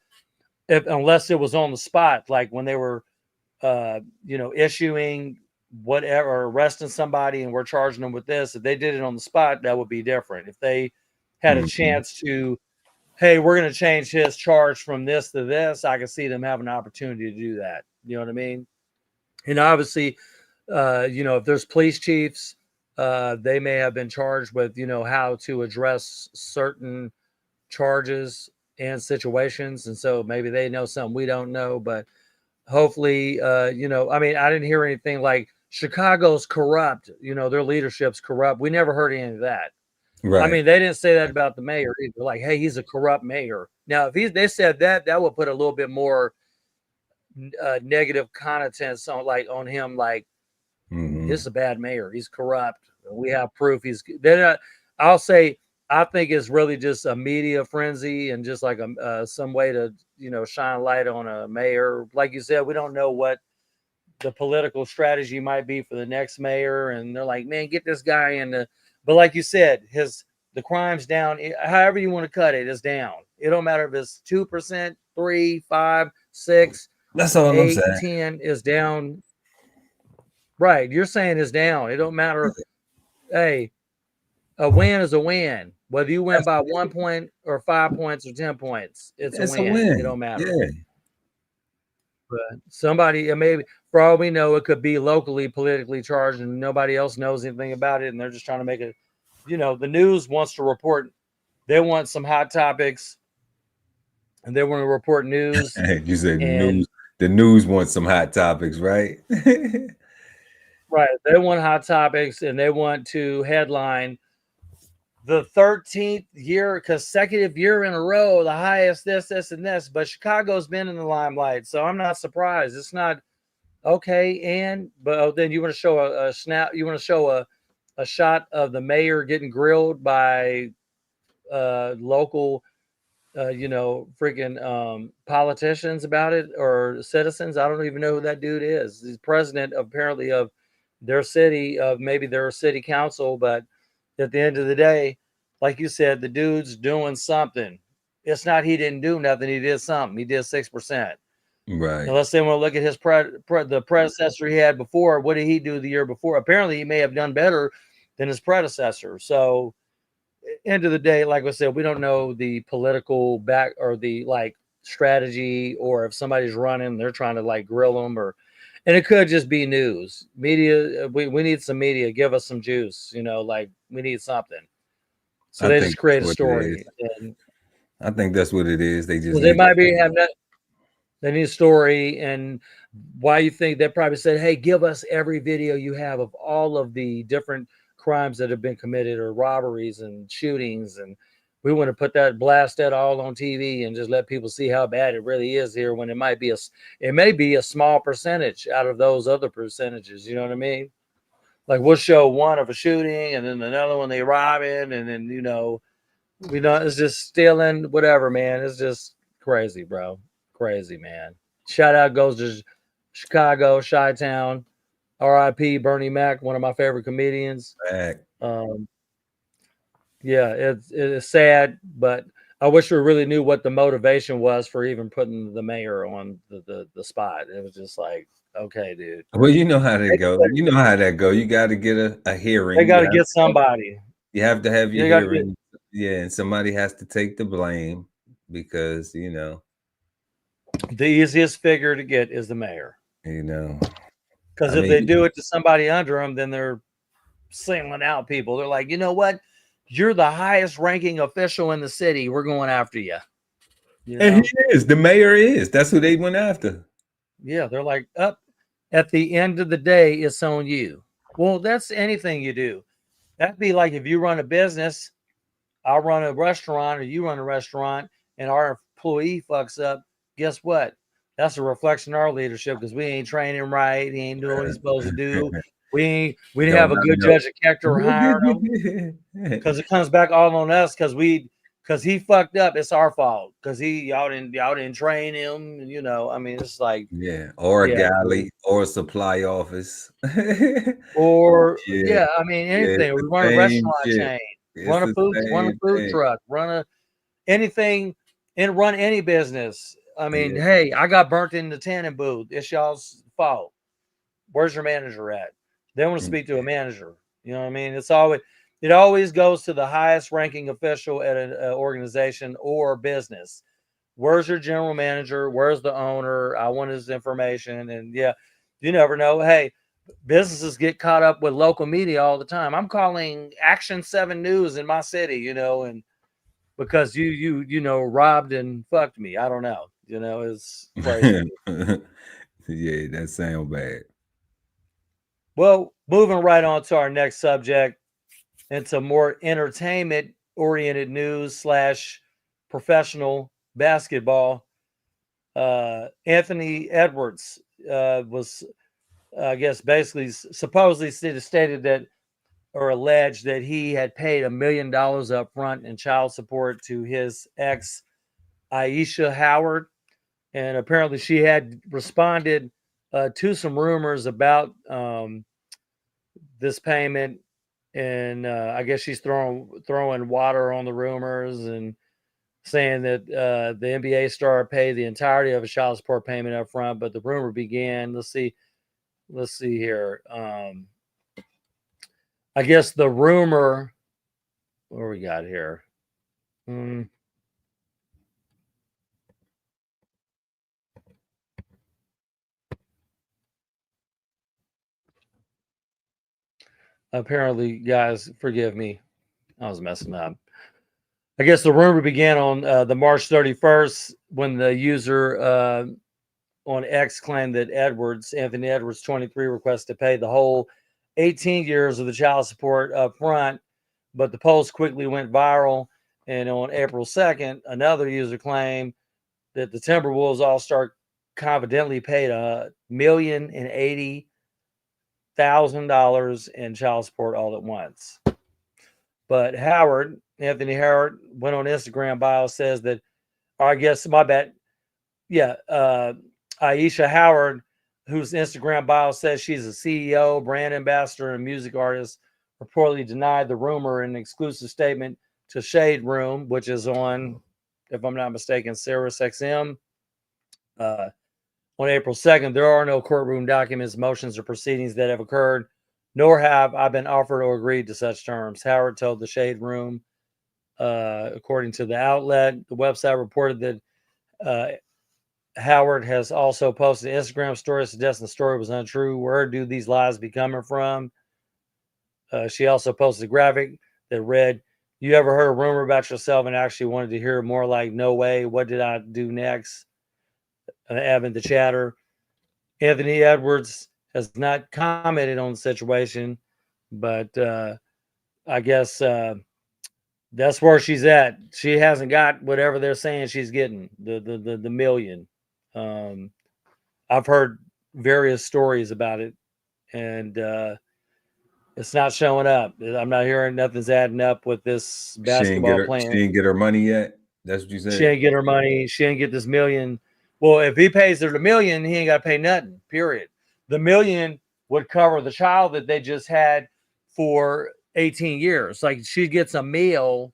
Unless it was on the spot, like when they were, issuing whatever, or arresting somebody and we're charging them with this. If they did it on the spot, that would be different. If they had a chance to, hey, we're going to change his charge from this to this, I can see them having an opportunity to do that. You know what I mean? And obviously, if there's police chiefs, they may have been charged with, how to address certain charges and situations, and so maybe they know something we don't know. But hopefully, I mean, I didn't hear anything like Chicago's corrupt, their leadership's corrupt. We never heard any of that. Right. I mean, they didn't say that about the mayor either. Like, hey, he's a corrupt mayor. Now, if they said that, that would put a little bit more negative connotation on him. Like, this is a bad mayor. He's corrupt. We have proof. I'll say, I think it's really just a media frenzy and just like some way to, shine light on a mayor. Like you said, we don't know what the political strategy might be for the next mayor. And they're like, man, get this guy in but like you said, the crime's down. However you want to cut it, is down. It don't matter if it's 2%, 3, 5, 6. That's all 8, I'm saying. 10 is down. Right. You're saying it's down. It don't matter. Hey, a win is a win. Whether you win by 1 point or 5 points or 10 points, it's a win. It don't matter. Yeah. But somebody, maybe for all we know, it could be locally politically charged and nobody else knows anything about it. And they're just trying to make it, the news wants to report. They want some hot topics and they want to report news. You said news. The news wants some hot topics, right? Right. They want hot topics and they want to headline the 13th consecutive year in a row, the highest this, and this. But Chicago's been in the limelight, so I'm not surprised. It's not okay. But then you want to show a snap. You want to show a shot of the mayor getting grilled by local, freaking politicians about it, or citizens. I don't even know who that dude is. He's president apparently of their city, maybe their city council, but at the end of the day, like you said, the dude's doing something. It's not he didn't do nothing. He did something. He did 6%. Right. And let's say we'll look at his the predecessor he had before. What did he do the year before? Apparently, he may have done better than his predecessor. So, end of the day, like I said, we don't know the political back or the like strategy, or if somebody's running, they're trying to like grill them, and it could just be news. Media, we need some media. Give us some juice. Like we need something. So they just create a story. And I think that's what it is. They just they might be having that. They need a story, and why you think they probably said, "Hey, give us every video you have of all of the different crimes that have been committed, or robberies and shootings, and we want to put blast that all on TV and just let people see how bad it really is here." When it may be a small percentage out of those other percentages. You know what I mean? Like we'll show one of a shooting, and then another one they robbing, and then it's just stealing, whatever, man. It's just crazy, bro. Crazy, man. Shout out goes to Chicago, Chi-Town. R.I.P. Bernie Mac, one of my favorite comedians. Yeah, it's sad, but I wish we really knew what the motivation was for even putting the mayor on the spot. It was just like, okay, dude. Well, you know how that go. You know how that go. You got to get a hearing. They got to get somebody. You have to have your hearing. Yeah, and somebody has to take the blame because, the easiest figure to get is the mayor. Because if they do it to somebody under them, then they're singling out people. They're like, you know what? You're the highest ranking official in the city. We're going after you. And he is. The mayor is. That's who they went after. Yeah, they're like, up at the end of the day, it's on you. Well, that's anything you do. That'd be like if you run a business, I'll run a restaurant, or you run a restaurant, and our employee fucks up. Guess what? That's a reflection of our leadership, because we ain't training him right. He ain't doing what he's supposed to do. We didn't have a good judge of character hiring him, because it comes back all on us, because he fucked up. It's our fault because y'all didn't train him. I mean, it's like or a galley or a supply office, or I mean anything. We run a restaurant chain, run a food truck, run anything, and run any business. I mean, hey, I got burnt in the tanning booth. It's y'all's fault. Where's your manager at? They want to speak to a manager. You know what I mean? It always goes to the highest ranking official at an organization or business. Where's your general manager? Where's the owner? I want his information. And you never know. Hey, businesses get caught up with local media all the time. I'm calling Action 7 News in my city, and because you robbed and fucked me. I don't know. It's crazy. Yeah, that sounds bad. Well, moving right on to our next subject, into more entertainment-oriented news / professional basketball. Anthony Edwards was, I guess, basically supposedly stated that, or alleged that he had paid $1 million up front in child support to his ex, Aisha Howard. And apparently she had responded to some rumors about this payment. And I guess she's throwing water on the rumors and saying that the NBA star paid the entirety of a child support payment up front. But the rumor began, let's see here. I guess the rumor, what we got here? Apparently, guys, forgive me. I was messing up. I guess the rumor began on the March 31st when the user on X claimed that Anthony Edwards, 23, requested to pay the whole 18 years of the child support up front, but the post quickly went viral. And on April 2nd, another user claimed that the Timberwolves All-Star confidently paid $1,080,000 in child support all at once. But Anthony Howard, went on Instagram bio, says that, or I guess my bad. Yeah. Aisha Howard whose Instagram bio says she's a CEO, brand ambassador, and music artist, reportedly denied the rumor in an exclusive statement to Shade Room, which is on, if I'm not mistaken, Sirius XM. On April 2nd, there are no courtroom documents, motions, or proceedings that have occurred, nor have I been offered or agreed to such terms. Howard told the Shade Room, according to the outlet. The website reported that Howard has also posted an Instagram story suggesting the story was untrue. Where do these lies be coming from? She also posted a graphic that read, "You ever heard a rumor about yourself and actually wanted to hear more like, no way, what did I do next?" Evan the chatter. Anthony Edwards has not commented on the situation, but I guess that's where she's at. She hasn't got whatever they're saying she's getting, the million. I've heard various stories about it, and it's not showing up. I'm not hearing nothing's adding up with this basketball plan. She didn't get her money yet. That's what you said. She ain't get her money. She ain't get this million. Well, if he pays her the million, he ain't got to pay nothing, period. The million would cover the child that they just had for 18 years. Like, she gets a meal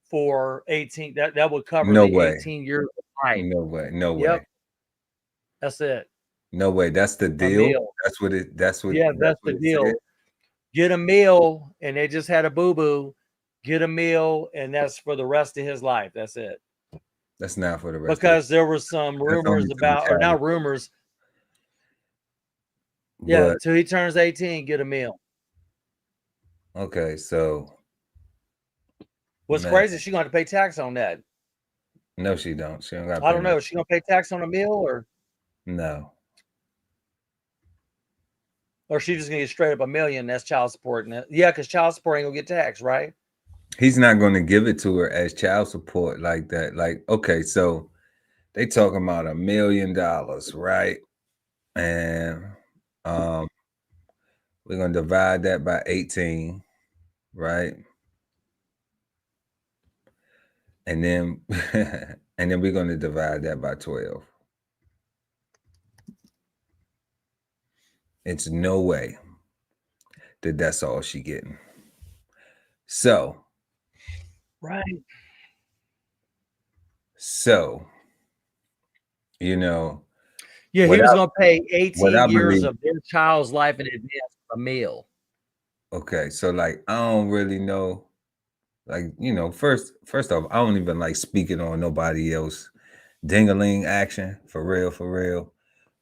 for 18. That would cover No the way. 18 years of life. No way. No Yep. way. That's it. No way. That's the deal. That's what it. That's what. Yeah, that's the deal. Said. Get a meal, and they just had a boo-boo. Get a meal, and that's for the rest of his life. That's it. That's not for the rest. Because there were some rumors about, or not rumors. Yeah, until he turns 18, get a meal. Okay, so what's crazy? She gonna have to pay tax on that. No, she don't. She don't got. I don't know. Is she gonna pay tax on a meal or no? Or she just gonna get straight up $1 million? That's child support. Yeah, because child support ain't gonna get taxed, right? He's not going to give it to her as child support like that. Like, okay, so they talking about $1 million, right? And we're going to divide that by 18, right? And then and then we're going to divide that by 12. It's no way that that's all she getting. So right. So, you know. Yeah, he was going to pay 18 years of their child's life in advance for a meal. Okay, so like I don't really know. Like, you know, first off, I don't even like speaking on nobody else ding-a-ling action for real.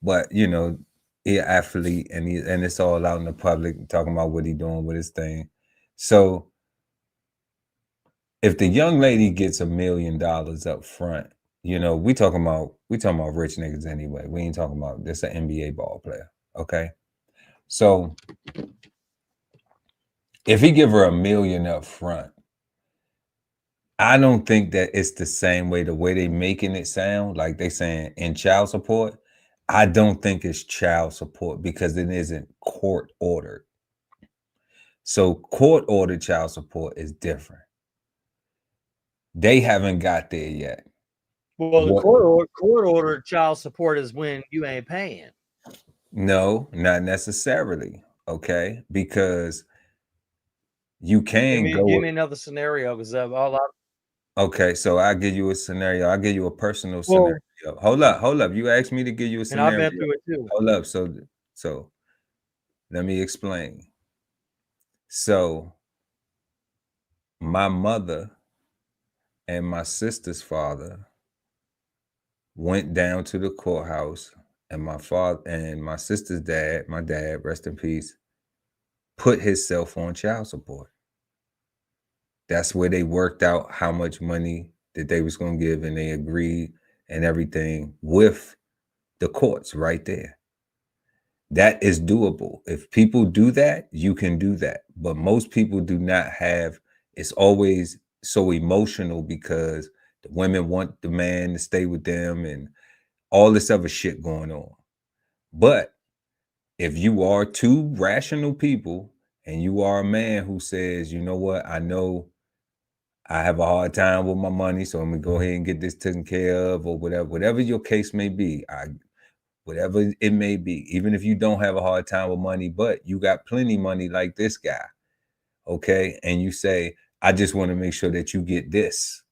But you know, he an athlete and it's all out in the public talking about what he doing with his thing. So if the young lady gets $1 million up front, you know, we talking about rich niggas anyway. We ain't talking about this an NBA ball player. Okay. So if he give her $1 million up front, I don't think that it's the same way, the way they making it sound, like they saying in child support. I don't think it's child support because it isn't court ordered. So court ordered child support is different. They haven't got there yet. Well, the court ordered child support is when you ain't paying. No, not necessarily. Okay, because you can give me another scenario because all I. Okay, so I'll give you a scenario. I'll give you a personal scenario. Hold up. You asked me to give you a scenario. And I've been through it too. Hold up. So let me explain. So my mother and my sister's father went down to the courthouse, and my father and my sister's dad, my dad, rest in peace, put himself on child support. That's where they worked out how much money that they was going to give, and they agreed and everything with the courts right there. That is doable. If people do that, you can do that. But most people do not have, it's always so emotional because the women want the man to stay with them and all this other shit going on. But if you are two rational people and you are a man who says, you know what, I know I have a hard time with my money, so I'm gonna go ahead and get this taken care of, or whatever your case may be. whatever it may be, even if you don't have a hard time with money, but you got plenty money like this guy, okay? And you say, I just want to make sure that you get this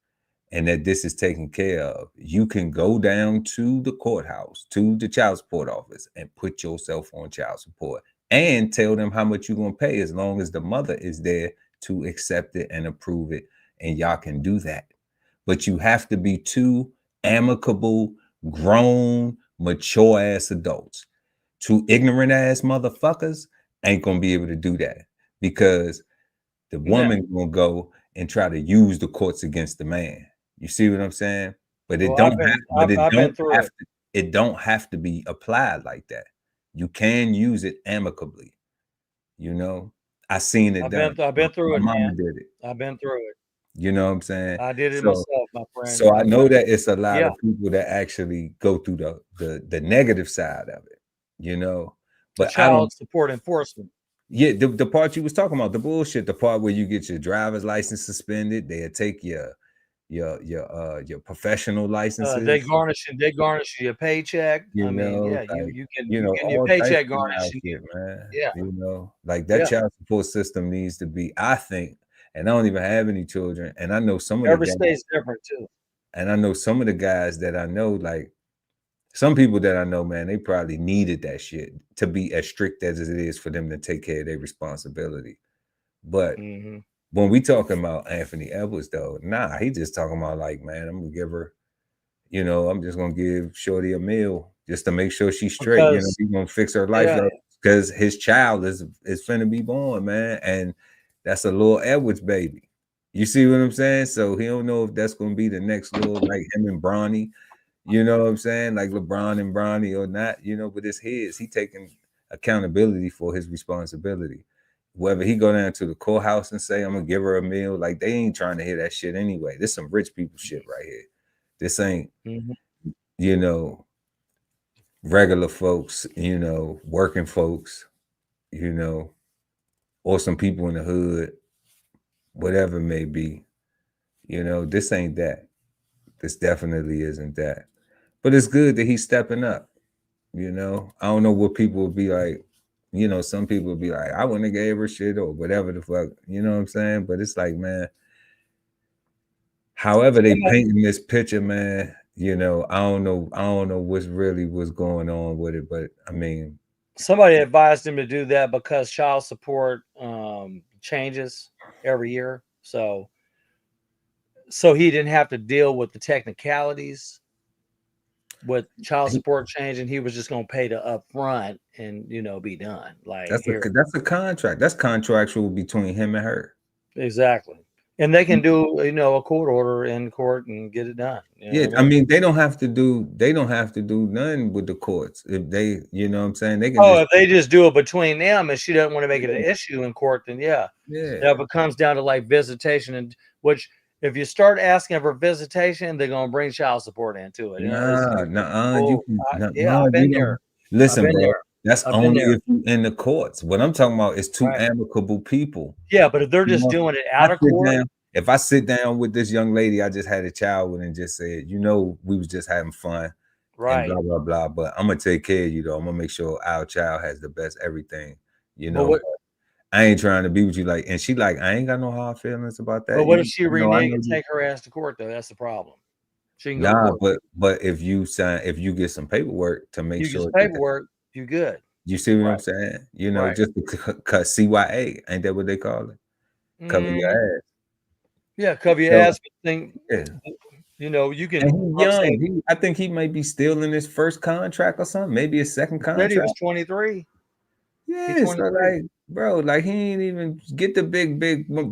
and that this is taken care of. You can go down to the courthouse, to the child support office, and put yourself on child support and tell them how much you're going to pay as long as the mother is there to accept it and approve it. And y'all can do that. But you have to be two amicable, grown, mature ass adults. Two ignorant ass motherfuckers ain't going to be able to do that, because the woman will go and try to use the courts against the man. You see what I'm saying? But it don't have to be applied like that. You can use it amicably. You know, I seen it done. I've been through it, my mama man. did it. I've been through it. You know what I'm saying? I did it myself, my friend. So I know that it's a lot of people that actually go through the negative side of it, you know. But child support enforcement. Yeah, the part you was talking about, the bullshit, the part where you get your driver's license suspended, they'll take your professional licenses. They garnish your paycheck. You know, you can all your paycheck types of garnished. shit, man. Yeah. You know, like that child support system needs to be, I think, and I don't even have any children, and I know some of every state's different too. And I know some of the guys that I know, like some people that I know, man, they probably needed that shit to be as strict as it is for them to take care of their responsibility. But when we talking about Anthony Edwards, though, nah, he just talking about like, man, I'm gonna give her, you know, I'm just gonna give Shorty a meal just to make sure she's straight. You know, he's gonna fix her life up because his child is finna be born, man, and that's a little Edwards baby. You see what I'm saying? So he don't know if that's gonna be the next little like him and Bronny. You know what I'm saying? Like LeBron and Bronny or not, you know, but it's his. He taking accountability for his responsibility. Whether he go down to the courthouse and say, I'm gonna give her a meal, like they ain't trying to hear that shit anyway. This some rich people shit right here. This ain't, you know, regular folks, you know, working folks, you know, or some people in the hood, whatever it may be. You know, this ain't that. This definitely isn't that. But it's good that he's stepping up. You know, I don't know what people would be like. You know, some people would be like, I wouldn't have gave her shit or whatever the fuck. You know what I'm saying? But it's like, man, however they painting this picture, man, you know, I don't know what's going on with it. But I mean, somebody advised him to do that because child support changes every year. So he didn't have to deal with the technicalities with child support change, and he was just going to pay the upfront and, you know, be done. Like that's a contract. That's contractual between him and her. Exactly. And they can do, you know, a court order in court and get it done. Yeah, I mean, they don't have to do nothing with the courts. If they, you know what I'm saying? They can if they just do it between them and she doesn't want to make it an issue in court, then that comes down to like visitation, and which if you start asking for visitation, they're gonna bring child support into it. I've been there. Listen, bro, that's only if you're in the courts. What I'm talking about is two amicable people. Yeah, but if they're just doing it out of court. If I sit down with this young lady I just had a child with and just said, you know, we was just having fun, right? And blah blah blah. But I'm gonna take care of you though. I'm gonna make sure our child has the best everything. You know, I ain't trying to be with you like. And she like, I ain't got no hard feelings about that. But what if she renege and take her ass to court though? That's the problem. She can go but if you get some paperwork to make sure paperwork, you good. You see what I'm saying? You know, just because CYA, ain't that what they call it? Cover your ass. Yeah, cover your ass. Thing. Yeah. You know, you can. And he's young. I think he might be still in his first contract or something. Maybe his second contract. He was 23. Yeah, so like, bro, like he ain't even get the big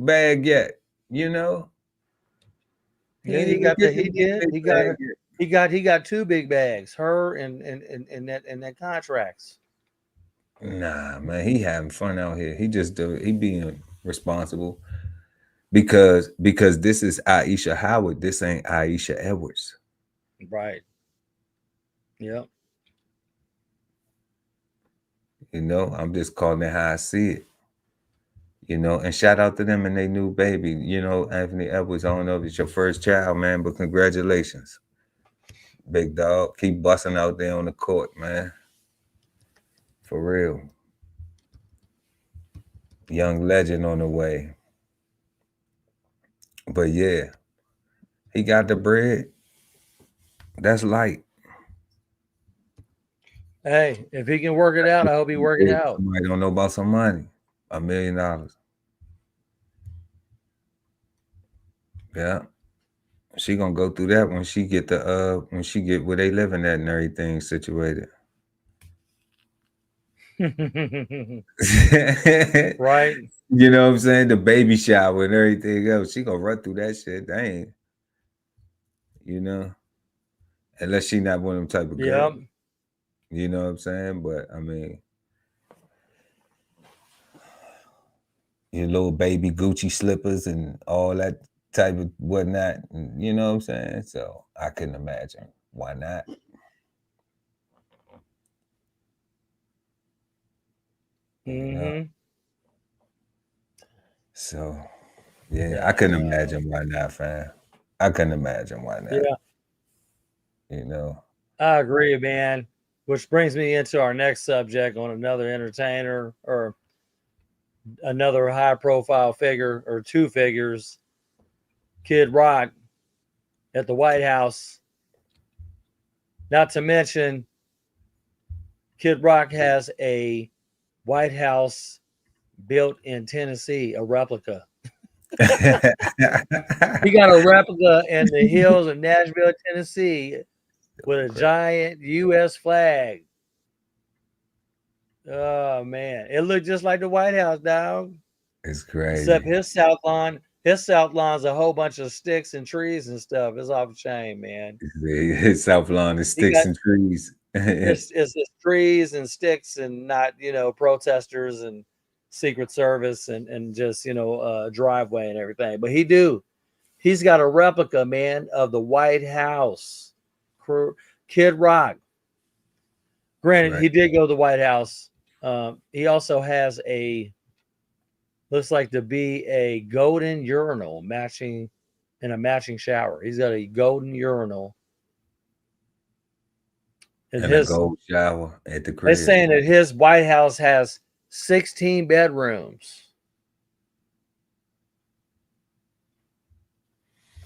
bag yet. You know. Yeah, he got two big bags. Her and that contracts. Nah, man, he having fun out here. He being responsible. Because this is Aisha Howard. This ain't Aisha Edwards. Right. Yep. You know, I'm just calling it how I see it. You know, and shout out to them and their new baby. You know, Anthony Edwards, I don't know if it's your first child, man, but congratulations. big dog. Keep busting out there on the court, man. For real. Young legend on the way. But yeah, he got the bread. That's light. Hey, if he can work it out, I hope he work it out. Somebody don't know about some money. $1 million. Yeah. She gonna go through that when she get where they living at and everything situated. Right. You know what I'm saying? The baby shower and everything else. She gonna run through that shit. Dang. You know? Unless she not one of them type of girls. Yep. You know what I'm saying? But I mean, your little baby Gucci slippers and all that type of whatnot. And you know what I'm saying? So I couldn't imagine. Why not? You know? So yeah, I couldn't imagine why not, fam. I couldn't imagine why not. Yeah. You know. I agree, man. Which brings me into our next subject on another entertainer or another high profile figure or two figures. Kid Rock at the White House. Not to mention, Kid Rock has a White House built in Tennessee, a replica. He got a replica in the hills of Nashville, Tennessee, with a giant U.S. flag. Oh man, it looked just like the White House, dog. It's crazy. Except his south lawn's a whole bunch of sticks and trees and stuff. It's off the chain, man. His south lawn is sticks and trees. It's trees and sticks and not, protesters and Secret Service and just, driveway and everything. But he's got a replica, man, of the White House. Kid Rock. Granted, he did go to the White House. He also has looks like to be a golden urinal matching shower. He's got a golden urinal. And a gold shower at the crib. They're saying that his White House has 16 bedrooms.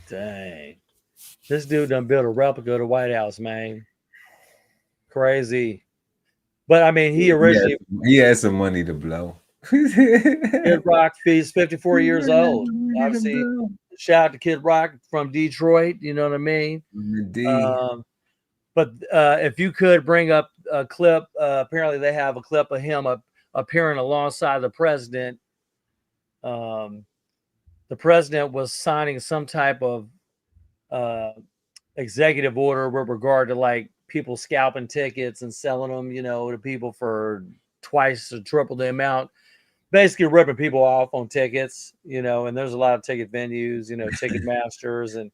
Dang. This dude done built a replica of the White House, man. Crazy. But I mean, he had some money to blow. Kid Rock, he's 54 years old. Obviously, shout out to Kid Rock from Detroit. You know what I mean? But if you could bring up a clip, apparently they have a clip of him appearing alongside the president. The president was signing some type of executive order with regard to like people scalping tickets and selling them, to people for twice or triple the amount. Basically ripping people off on tickets, and there's a lot of ticket venues, ticket masters. And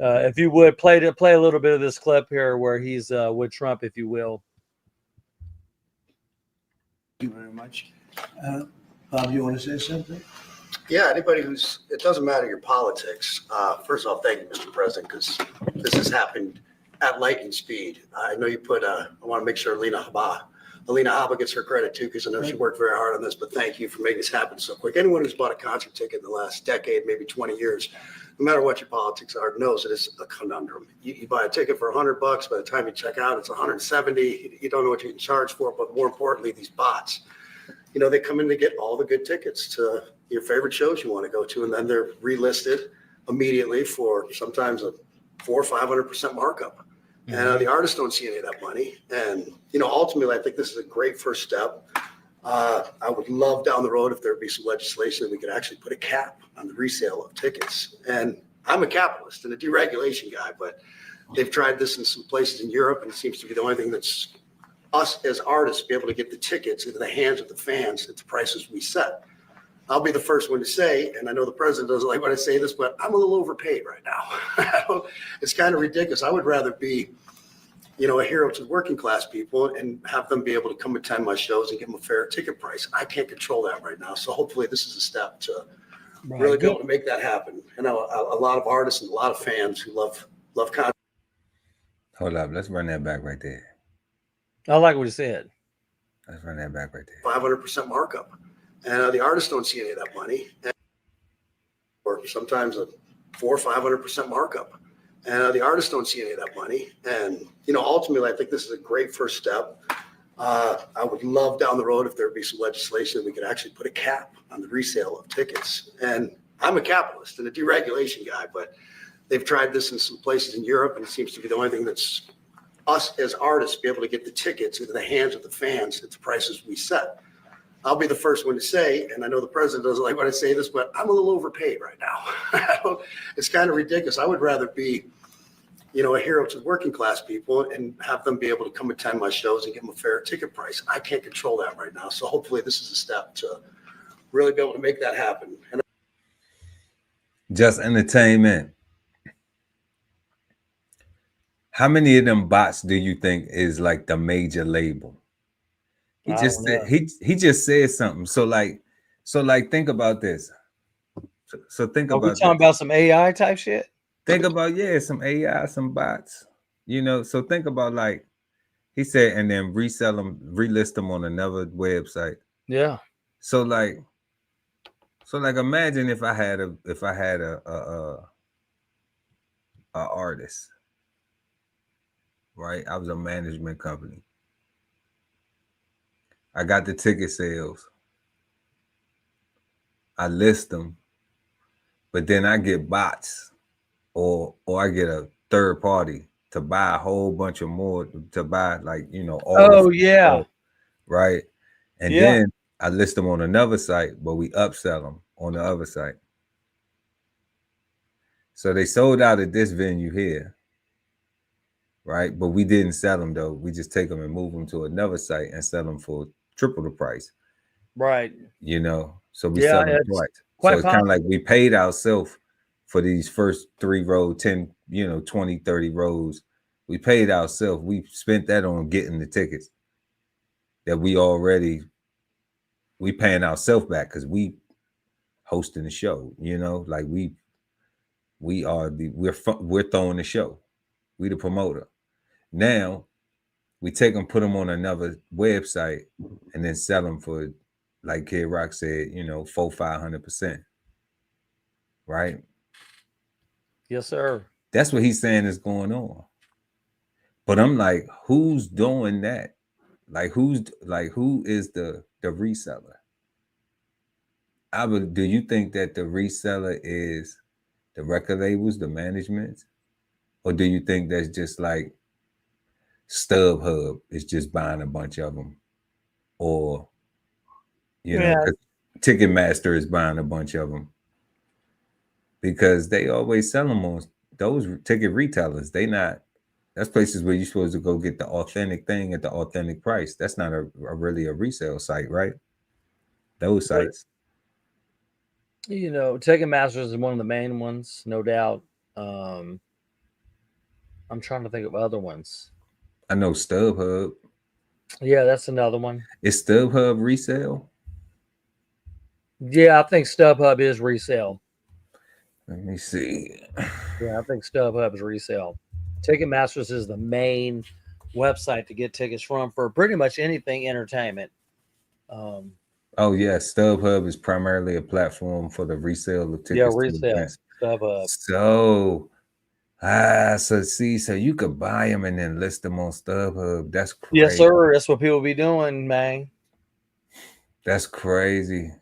if you would play a little bit of this clip here where he's with Trump, if you will. Thank you very much. Bob, you want to say something? Yeah, anybody it doesn't matter your politics. First off, thank you, Mr. President, because this has happened at lightning speed. I know you I want to make sure Alina Habba gets her credit too, because I know she worked very hard on this, but thank you for making this happen so quick. Anyone who's bought a concert ticket in the last decade, maybe 20 years, no matter what your politics are, knows it is a conundrum. You buy a ticket for $100, by the time you check out, it's $170. You don't know what you can charge for it, but more importantly, these bots, they come in to get all the good tickets to your favorite shows you want to go to, and then they're relisted immediately for sometimes a 400% or 500% markup. And the artists don't see any of that money. And, ultimately, I think this is a great first step. I would love down the road if there'd be some legislation that we could actually put a cap on the resale of tickets. And I'm a capitalist and a deregulation guy, but they've tried this in some places in Europe, and it seems to be the only thing that's us as artists be able to get the tickets into the hands of the fans at the prices we set. I'll be the first one to say, and I know the president doesn't like when I say this, but I'm a little overpaid right now. It's kind of ridiculous. I would rather be, a hero to the working class people and have them be able to come attend my shows and give them a fair ticket price. I can't control that right now. So hopefully this is a step to really be able to make that happen. A lot of artists and a lot of fans who love concert. Hold up, let's run that back right there. I like what he said. Let's run that back right there. 500% markup. And the artists don't see any of that money. Or sometimes a 400% or 500% markup. And the artists don't see any of that money. And, you know, ultimately, I think this is a great first step. I would love down the road if there'd be some legislation that we could actually put a cap on the resale of tickets. And I'm a capitalist and a deregulation guy, but they've tried this in some places in Europe, and it seems to be the only thing that's us as artists be able to get the tickets into the hands of the fans at the prices we set. I'll be the first one to say, and I know the president doesn't like when I say this, but I'm a little overpaid right now. It's kind of ridiculous. I would rather be, you know, a hero to working class people and have them be able to come attend my shows and give them a fair ticket price. I can't control that right now. So hopefully this is a step to really be able to make that happen. And Just entertainment. How many of them bots do you think is like the major label? He just said, he just said something. So like think about this. So think about we talking about some AI type shit. Think about some AI, some bots. You know, so think about like he said, and then resell them, relist them on another website. Yeah. So like imagine if I had a artist, right? I was a management company. I got the ticket sales. I list them, but then I get bots or I get a third party to buy a whole bunch of more, to buy like, you know, all right. And then I list them on another site, but we upsell them on the other site. So they sold out at this venue here, right? But we didn't sell them though. We just take them and move them to another site and sell them for triple the price. Right. You know, so we sell them twice. So it's kind of like we paid ourselves for these first 3 rows, 10, 20, 30 rows. We paid ourselves. We spent that on getting the tickets that we paying ourselves back because we hosting the show, like we're throwing the show. We the promoter. Now we take them, put them on another website and then sell them for, like Kid Rock said, 400-500%. Right? Yes, sir. That's what he's saying is going on. But I'm like, who's doing that? Like, who is the reseller? Do you think that the reseller is the record labels, the management? Or do you think that's just like StubHub is just buying a bunch of them? Or, Ticketmaster is buying a bunch of them? Because they always sell them on those ticket retailers. That's places where you're supposed to go get the authentic thing at the authentic price. That's not really a resale site, right? Those sites. Ticketmaster is one of the main ones, no doubt. I'm trying to think of other ones. I know StubHub. Yeah, that's another one. Is StubHub resale? Yeah, I think StubHub is resale. Let me see. Yeah, I think StubHub is resale. Ticketmasters is the main website to get tickets from for pretty much anything entertainment. Oh yeah, StubHub is primarily a platform for the resale of tickets. Yeah, resale. StubHub. So you could buy them and then list them on StubHub. That's crazy. Yes, sir. That's what people be doing, man. That's crazy.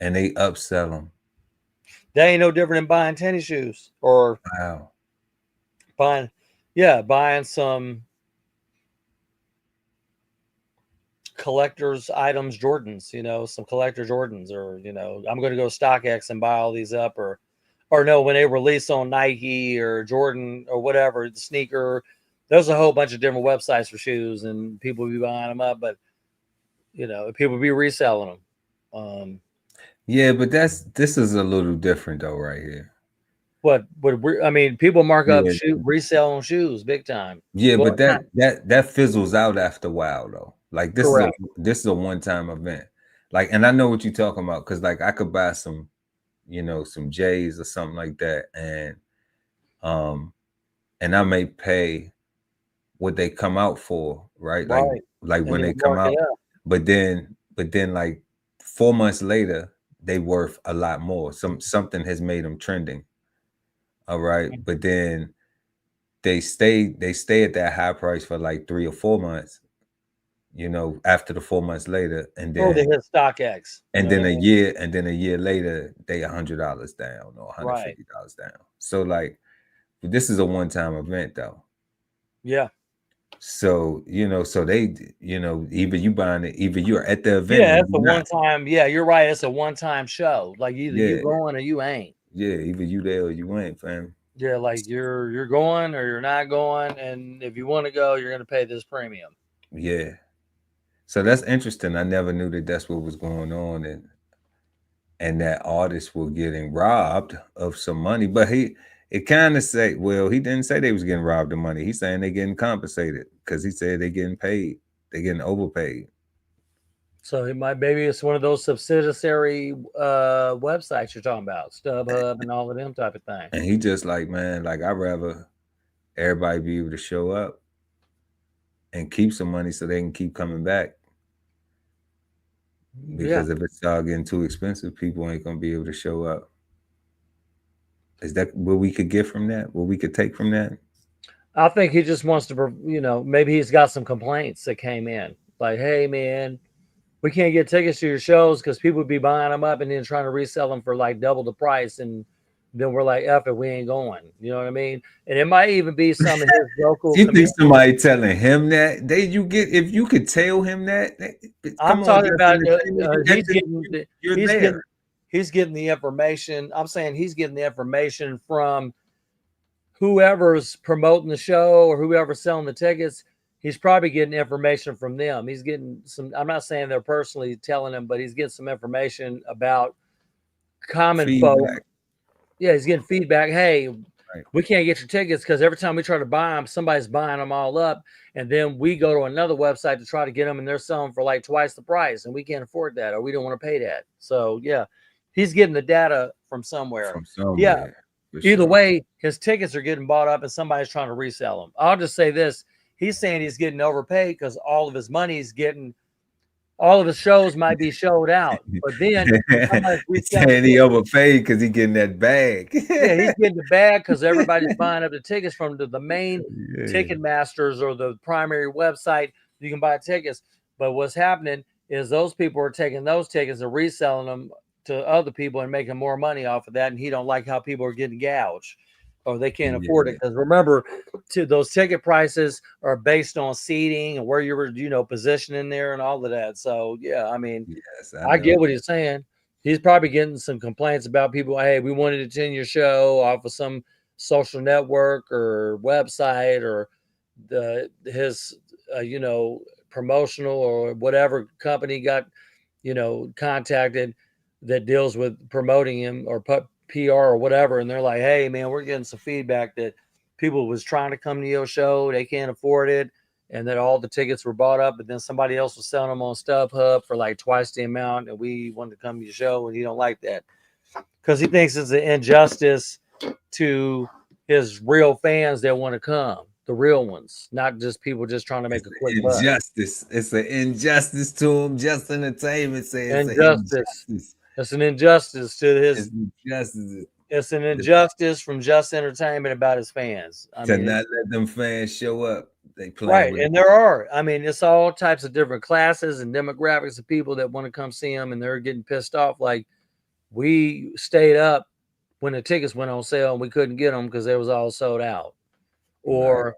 And they upsell them. They ain't no different than buying tennis shoes or buying some collector's items, Jordans, some collector Jordans, or, I'm going to go StockX and buy all these up or no, when they release on Nike or Jordan or whatever, the sneaker, there's a whole bunch of different websites for shoes and people be buying them up, but people be reselling them. Yeah, but this is a little different though, right here. What I mean, people mark up resell on shoes big time. Yeah, but that fizzles out after a while though. Like this is a one-time event. Like, and I know what you're talking about because like I could buy some, some J's or something like that, and I may pay what they come out for, right? Right. Like And when then they come mark it out, up. but then like 4 months later, they worth a lot more. Something has made them trending. All right. But then they stay at that high price for like 3 or 4 months, after the 4 months later, and Or they then hit StockX. and then a year later, they $100 down or $150 down. So like, this is a one-time event though. Yeah. So, so they, either you buying it, either you're at the event. Yeah, or it's a you're not. one-time. Yeah, you're right. It's a one-time show. Like either you Yeah. going or you ain't. Yeah, either you there or you ain't, fam. Yeah, like you're going or you're not going, and if you want to go, you're going to pay this premium. Yeah. So that's interesting. I never knew that that's what was going on, and that artists were getting robbed of some money. But it kind of say, well, he didn't say they was getting robbed of money. He's saying they getting compensated because he said they getting paid. They getting overpaid. So maybe it's one of those subsidiary websites you're talking about, StubHub and all of them type of things. And he just like, man, like I'd rather everybody be able to show up and keep some money so they can keep coming back. Because if it start getting too expensive, people ain't gonna be able to show up. Is that what we could get from that? What we could take from that? I think he just wants to, maybe he's got some complaints that came in. Like, hey, man, we can't get tickets to your shows because people would be buying them up and then trying to resell them for like double the price. And then we're like, F it, we ain't going. You know what I mean? And it might even be some of his local. Do you think somebody telling him that? If you could tell him that? I'm talking about he's getting the information. I'm saying he's getting the information from whoever's promoting the show or whoever's selling the tickets. He's probably getting information from them. He's getting some, I'm not saying they're personally telling him, but he's getting some information about common folk. Yeah, he's getting feedback. Hey, we can't get your tickets because every time we try to buy them, somebody's buying them all up. And then we go to another website to try to get them and they're selling for like twice the price. And we can't afford that or we don't want to pay that. So, yeah, he's getting the data from somewhere. Yeah. Either way, his tickets are getting bought up and somebody's trying to resell them. I'll just say this. He's saying he's getting overpaid because all of his money's getting, all of his shows might be showed out. But then he's saying he overpaid because he's getting that bag. Yeah, he's getting the bag because everybody's buying up the tickets from the main ticket masters or the primary website you can buy tickets. But what's happening is those people are taking those tickets and reselling them to other people and making more money off of that. And he don't like how people are getting gouged or they can't afford it. Because remember, those ticket prices are based on seating and where you were, positioning there and all of that. So, yeah, I mean, I get what he's saying. He's probably getting some complaints about people. Hey, we wanted to attend your show off of some social network or website or his promotional or whatever company got, contacted that deals with promoting him or PR or whatever. And they're like, hey, man, we're getting some feedback that people was trying to come to your show. They can't afford it. And that all the tickets were bought up, but then somebody else was selling them on StubHub for like twice the amount. And we wanted to come to your show and he don't like that because he thinks it's an injustice to his real fans that want to come. The real ones, not just people just trying to make a quick buck. Injustice. It's an injustice to him. Just Entertainment says injustice. It's an injustice to his. It's an injustice from Just Entertainment about his fans. I mean, not let them fans show up. They play right, and there are. I mean, it's all types of different classes and demographics of people that want to come see him, and they're getting pissed off. Like we stayed up when the tickets went on sale and we couldn't get them because they was all sold out. Or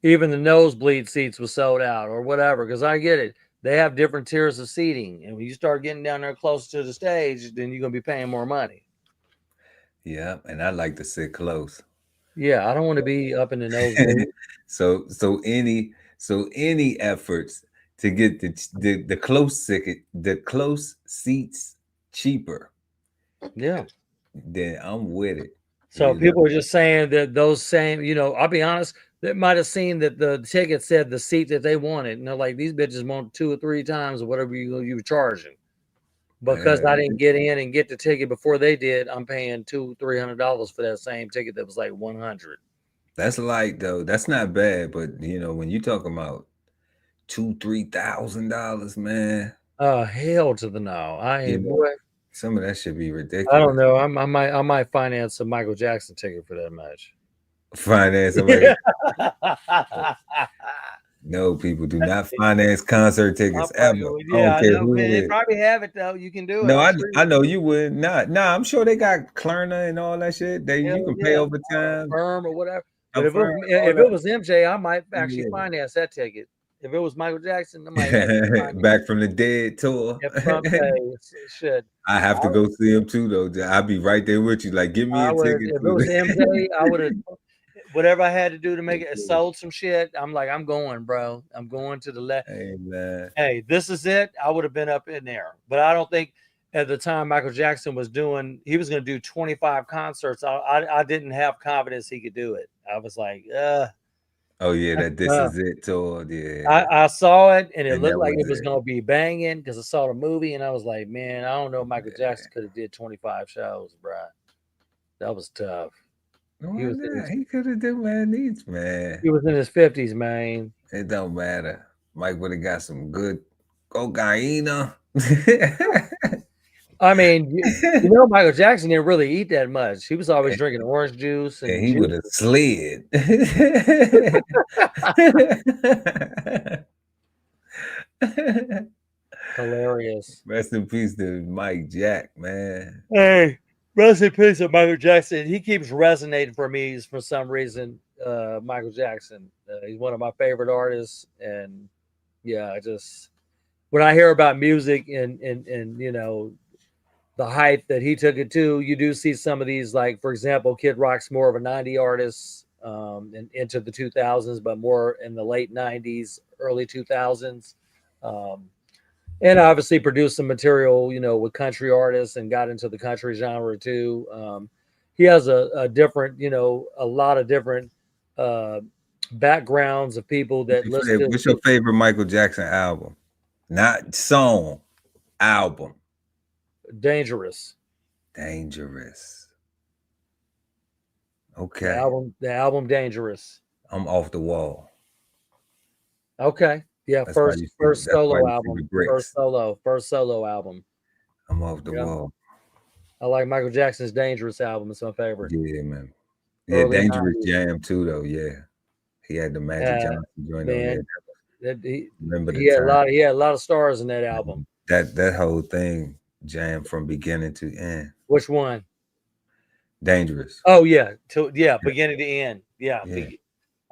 even the nosebleed seats was sold out or whatever, because I get it. They have different tiers of seating. And when you start getting down there close to the stage, then you're going to be paying more money. Yeah, and I like to sit close. Yeah, I don't want to be up in the nosebleed. so any efforts to get the close seats cheaper. Yeah. Then I'm with it. So people are just saying that those same, I'll be honest, they might have seen that the ticket said the seat that they wanted. And they're like, these bitches want 2 or 3 times or whatever you were charging. Because I didn't get in and get the ticket before they did, I'm paying $200-300 for that same ticket that was like $100. That's light though. That's not bad, but you know, when you talking about $2,000-3,000, man. Oh, hell to the no. I You ain't know, boy. some of that should be I ridiculous. don't know. I might finance a Michael Jackson ticket for that much. Finance somebody. No, people do not finance concert tickets ever. I don't care who it They is. probably have it though. You can do it. No, I'm sure I know you would not. Nah, I'm sure they got Klarna and all that shit. You Hell can yeah. pay over time. Firm or whatever. But if Affirm, all it that. was MJ, I might actually Yeah. finance that ticket. If it was Michael Jackson, I might actually finance Back from the Dead tour. it. Front page. Shit. I have to go see him too, though. I'll be right there with you. Like, give me I a would, ticket. if it too. was MJ, I would have whatever I had to do to make it sold some shit. I'm like, I'm going, bro. I'm going to the left. Hey, man. Hey, this is it. I would have been up in there. But I don't think at the time Michael Jackson was doing, he was going to do 25 concerts. I didn't have confidence he could do it. I was like, Oh yeah, that This Is It tour. Yeah. I saw it and it And looked that like it was was it. going to be banging because I saw the movie and I was like, man, I don't know if Michael Jackson could have did 25 shows, bro. That was tough. He could have done what it needs, man. He was in his 50s, man. It don't matter. Mike would have got some good cocaine. I mean, you know, Michael Jackson didn't really eat that much. He was always drinking orange juice and he would have slid. Hilarious. Rest in peace to Mike Jack, man. Hey, rest in peace to Michael Jackson. He keeps resonating for me for some reason. Michael Jackson. He's one of my favorite artists, and yeah, I just when I hear about music and you know the height that he took it to, you do see some of these, like for example, Kid Rock's more of a 90s artist and into the 2000s, but more in the late 90s, early 2000s. And obviously produced some material, you know, with country artists and got into the country genre too. He has a different, you know, a lot of different backgrounds of people that listen to. What's your favorite Michael Jackson album? Not song, album. Dangerous. Dangerous. Okay. The album Dangerous. I'm Off the Wall. Okay. Yeah, That's first solo why album. you see the First solo album. I'm Off the Wall. I like Michael Jackson's Dangerous album. It's my favorite. Yeah, man. Yeah, Early Dangerous 90s. Jam too, though. Yeah, he had the Magic Johnson joint on there. Man, Remember he had a lot of stars in that album. That whole thing jammed from beginning to end. Which one? Dangerous. Oh yeah, beginning to end. Yeah. Yeah.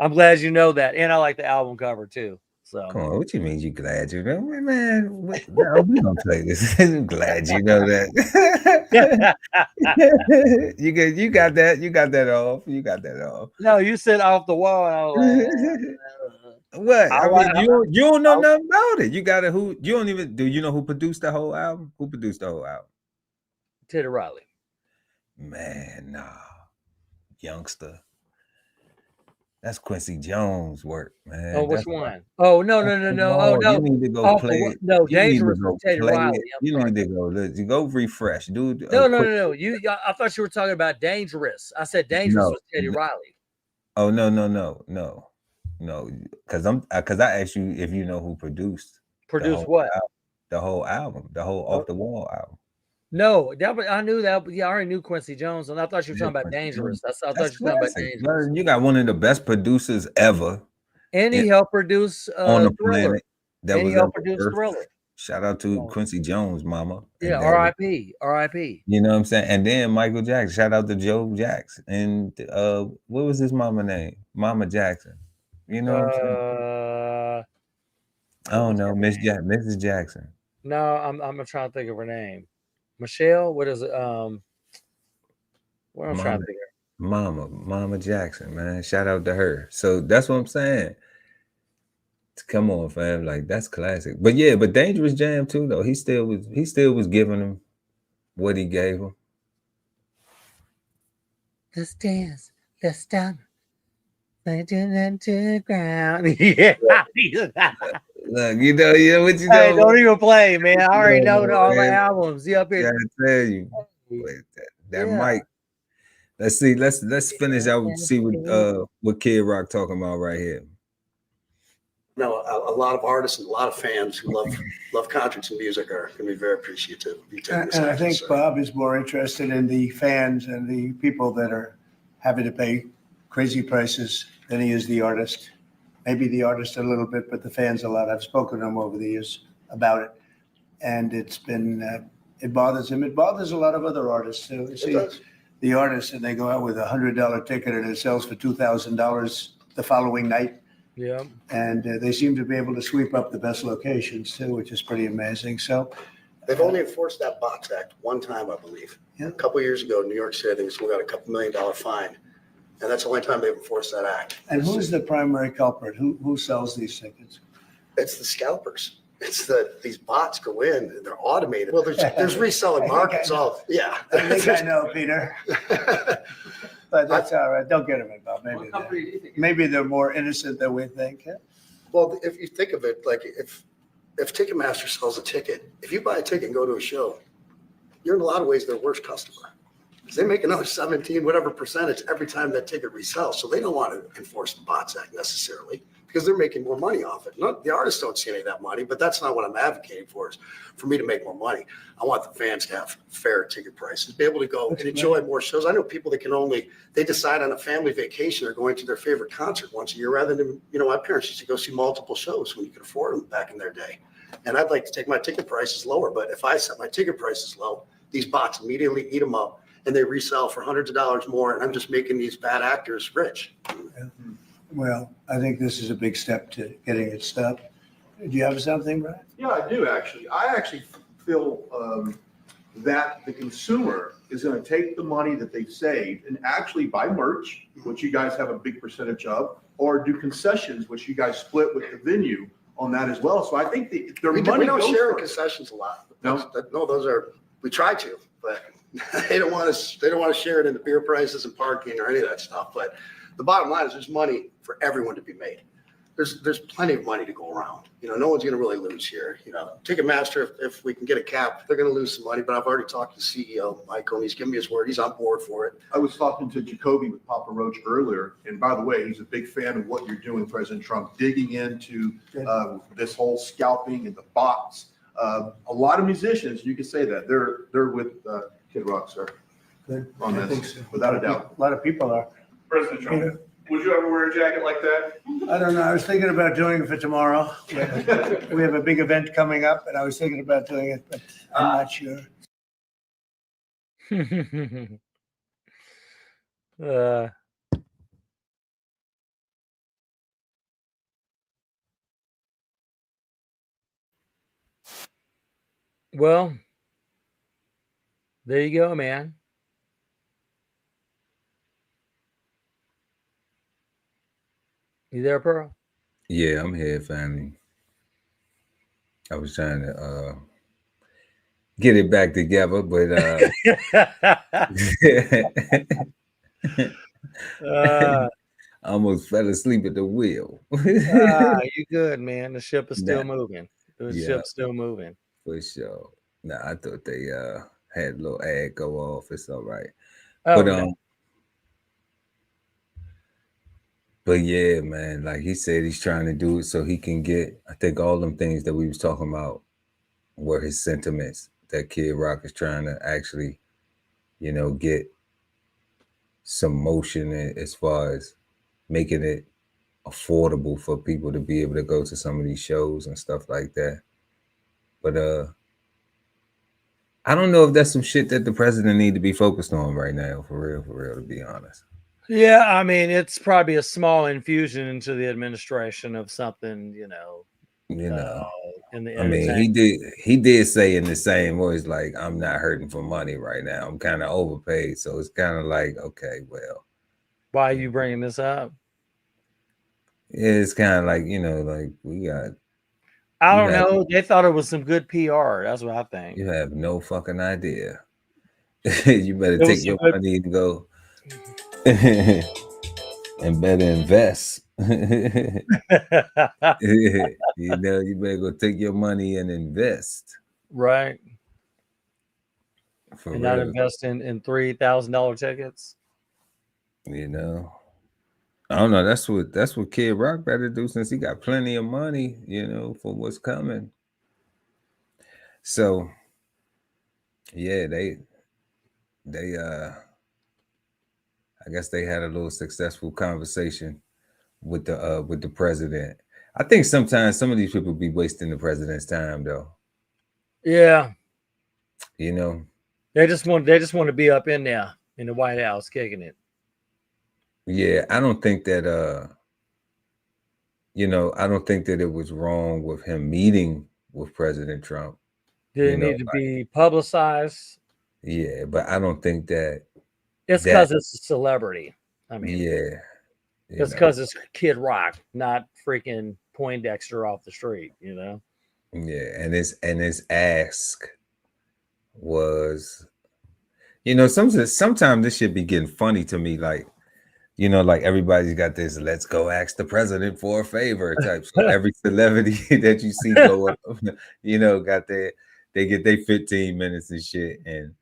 I'm glad you know that, and I like the album cover too. So Come on, what you mean you glad you know? Man, no, we don't play this. I'm glad you know that. you got that off. You got that off. No, you said Off the Wall. And I was like, what? I mean, you don't know nothing about it. You got it. Who you don't even do? You know who produced the whole album? Who produced the whole album? Teddy Riley. Man, nah, youngster. That's Quincy Jones' work, man. Oh, which one? Oh no. Oh no. You need to go play it. No, Dangerous was Teddy Riley. You need to go refresh, dude. No. I thought you were talking about Dangerous. I said Dangerous was Teddy Riley. Oh no. Because I asked you if you know who produced. Produced what? The whole album, the whole Off the Wall album. No, I knew that. Yeah, I already knew Quincy Jones, and I thought you were talking about Dangerous. I thought you were talking about Dangerous. You got one of the best producers ever. And he helped produce on the Thriller. planet. He helped produce Thriller. Shout out to Quincy Jones, mama. Yeah, R.I.P. R.I.P. You know what I'm saying? And then Michael Jackson. Shout out to Joe Jackson. And what was his mama name? Mama Jackson. You know what I'm saying? I don't know, Mrs. Jackson. No, I'm trying to think of her name. Michelle, what is it? What I'm trying to think of. Mama Jackson, man. Shout out to her. So that's what I'm saying. Come on, fam. Like that's classic. But yeah, but Dangerous Jam too, though. He still was giving him what he gave him. Let's dance. Let's stop. Let's do that to the ground. Yeah. Look, you know what you know. Hey, don't even play, man. I already know all the albums. You up here? Gotta tell you, that Let's see. Let's finish out. See what Kid Rock talking about right here. No, a lot of artists and a lot of fans who love concerts and music are going to be very appreciative of you taking this And I action, think sir. Bob is more interested in the fans and the people that are having to pay crazy prices than he is the artist. Maybe the artist a little bit, but the fans a lot. I've spoken to him over the years about it, and it's been it bothers him. It bothers a lot of other artists too. You see the artists, and they go out with $100 ticket and it sells for $2,000 the following night. Yeah. And they seem to be able to sweep up the best locations too, which is pretty amazing. So They've only enforced that Box Act one time, I believe. Yeah. A couple of years ago, New York City, I think someone got a $2 million fine. And that's the only time they've enforced that act. And who's the primary culprit? Who sells these tickets? It's the scalpers. It's these bots go in and they're automated. Well, there's reselling markets. Yeah. I think I know, Peter. But that's all right. Don't get them involved. Maybe they're more innocent than we think. Yeah? Well, if you think of it, like if Ticketmaster sells a ticket, if you buy a ticket and go to a show, you're in a lot of ways their worst customer. Because they make another 17, whatever percentage every time that ticket resells. So they don't want to enforce the Bots Act necessarily because they're making more money off it. The artists don't see any of that money, but that's not what I'm advocating for, is for me to make more money. I want the fans to have fair ticket prices, be able to go and enjoy more shows. I know people that they decide on a family vacation they're going to their favorite concert once a year rather than, my parents used to go see multiple shows when you could afford them back in their day. And I'd like to take my ticket prices lower, but if I set my ticket prices low, these bots immediately eat them up and they resell for hundreds of dollars more. And I'm just making these bad actors rich. Well, I think this is a big step to getting it stopped. Do you have something, Brian? Yeah, I do actually. I actually feel that the consumer is going to take the money that they've saved and actually buy merch, which you guys have a big percentage of, or do concessions, which you guys split with the venue on that as well. So I think their money we don't goes share in first. concessions a lot. No? We try to, but they don't want to share it in the beer prices and parking or any of that stuff. But the bottom line is there's money for everyone to be made. There's plenty of money to go around. No one's going to really lose here. Ticketmaster, if we can get a cap, they're going to lose some money. But I've already talked to the CEO, Michael, and he's given me his word. He's on board for it. I was talking to Jacoby with Papa Roach earlier, and by the way, he's a big fan of what you're doing, President Trump, digging into this whole scalping and the bots. A lot of musicians, you can say that they're with Kid Rock, sir. Good. On I this, think so. without a doubt. A lot of people are. President Trump, would you ever wear a jacket like that? I don't know. I was thinking about doing it for tomorrow. We have a big event coming up, and I was thinking about doing it, but I'm not sure. Well, there you go, man. You there, Pearl? Yeah, I'm here, family. I was trying to get it back together, but I almost fell asleep at the wheel. You good, man. The ship is still moving. The ship's still moving. For sure. Nah, I thought they had a little ad go off. It's all right. Oh, But yeah, man, like he said, he's trying to do it so he can get, I think all them things that we was talking about were his sentiments that Kid Rock is trying to actually, get some motion as far as making it affordable for people to be able to go to some of these shows and stuff like that. But I don't know if that's some shit that the president need to be focused on right now, for real, to be honest. Yeah, I mean, it's probably a small infusion into the administration of something, in the I mean, he did say in the same voice, like, I'm not hurting for money right now. I'm kind of overpaid. So it's kind of like, okay, well. Why are you bringing this up? It's kind of like, like we got. I don't know. They thought it was some good PR. That's what I think. You have no fucking idea. You better take your money and go and better invest. You better go take your money and invest. Right. For and real. not invest in $3,000 tickets. You know, I don't know. That's what Kid Rock better do since he got plenty of money, you know, for what's coming. So yeah, they I guess they had a little successful conversation with the president. I think sometimes some of these people be wasting the president's time though. Yeah. You know, they just want to be up in there in the White House kicking it. Yeah, I don't think that you know, I don't think that it was wrong with him meeting with President Trump. Did it need to be publicized? Yeah, but I don't think that it's because it's a celebrity. I mean, yeah, it's because it's Kid Rock, not freaking Poindexter off the street, you know. Yeah, and his ask was, you know, sometimes this should be getting funny to me, like, you know, like everybody's got this "let's go ask the president for a favor" type. So every celebrity that you see go up, you know, they get their 15 minutes and shit. And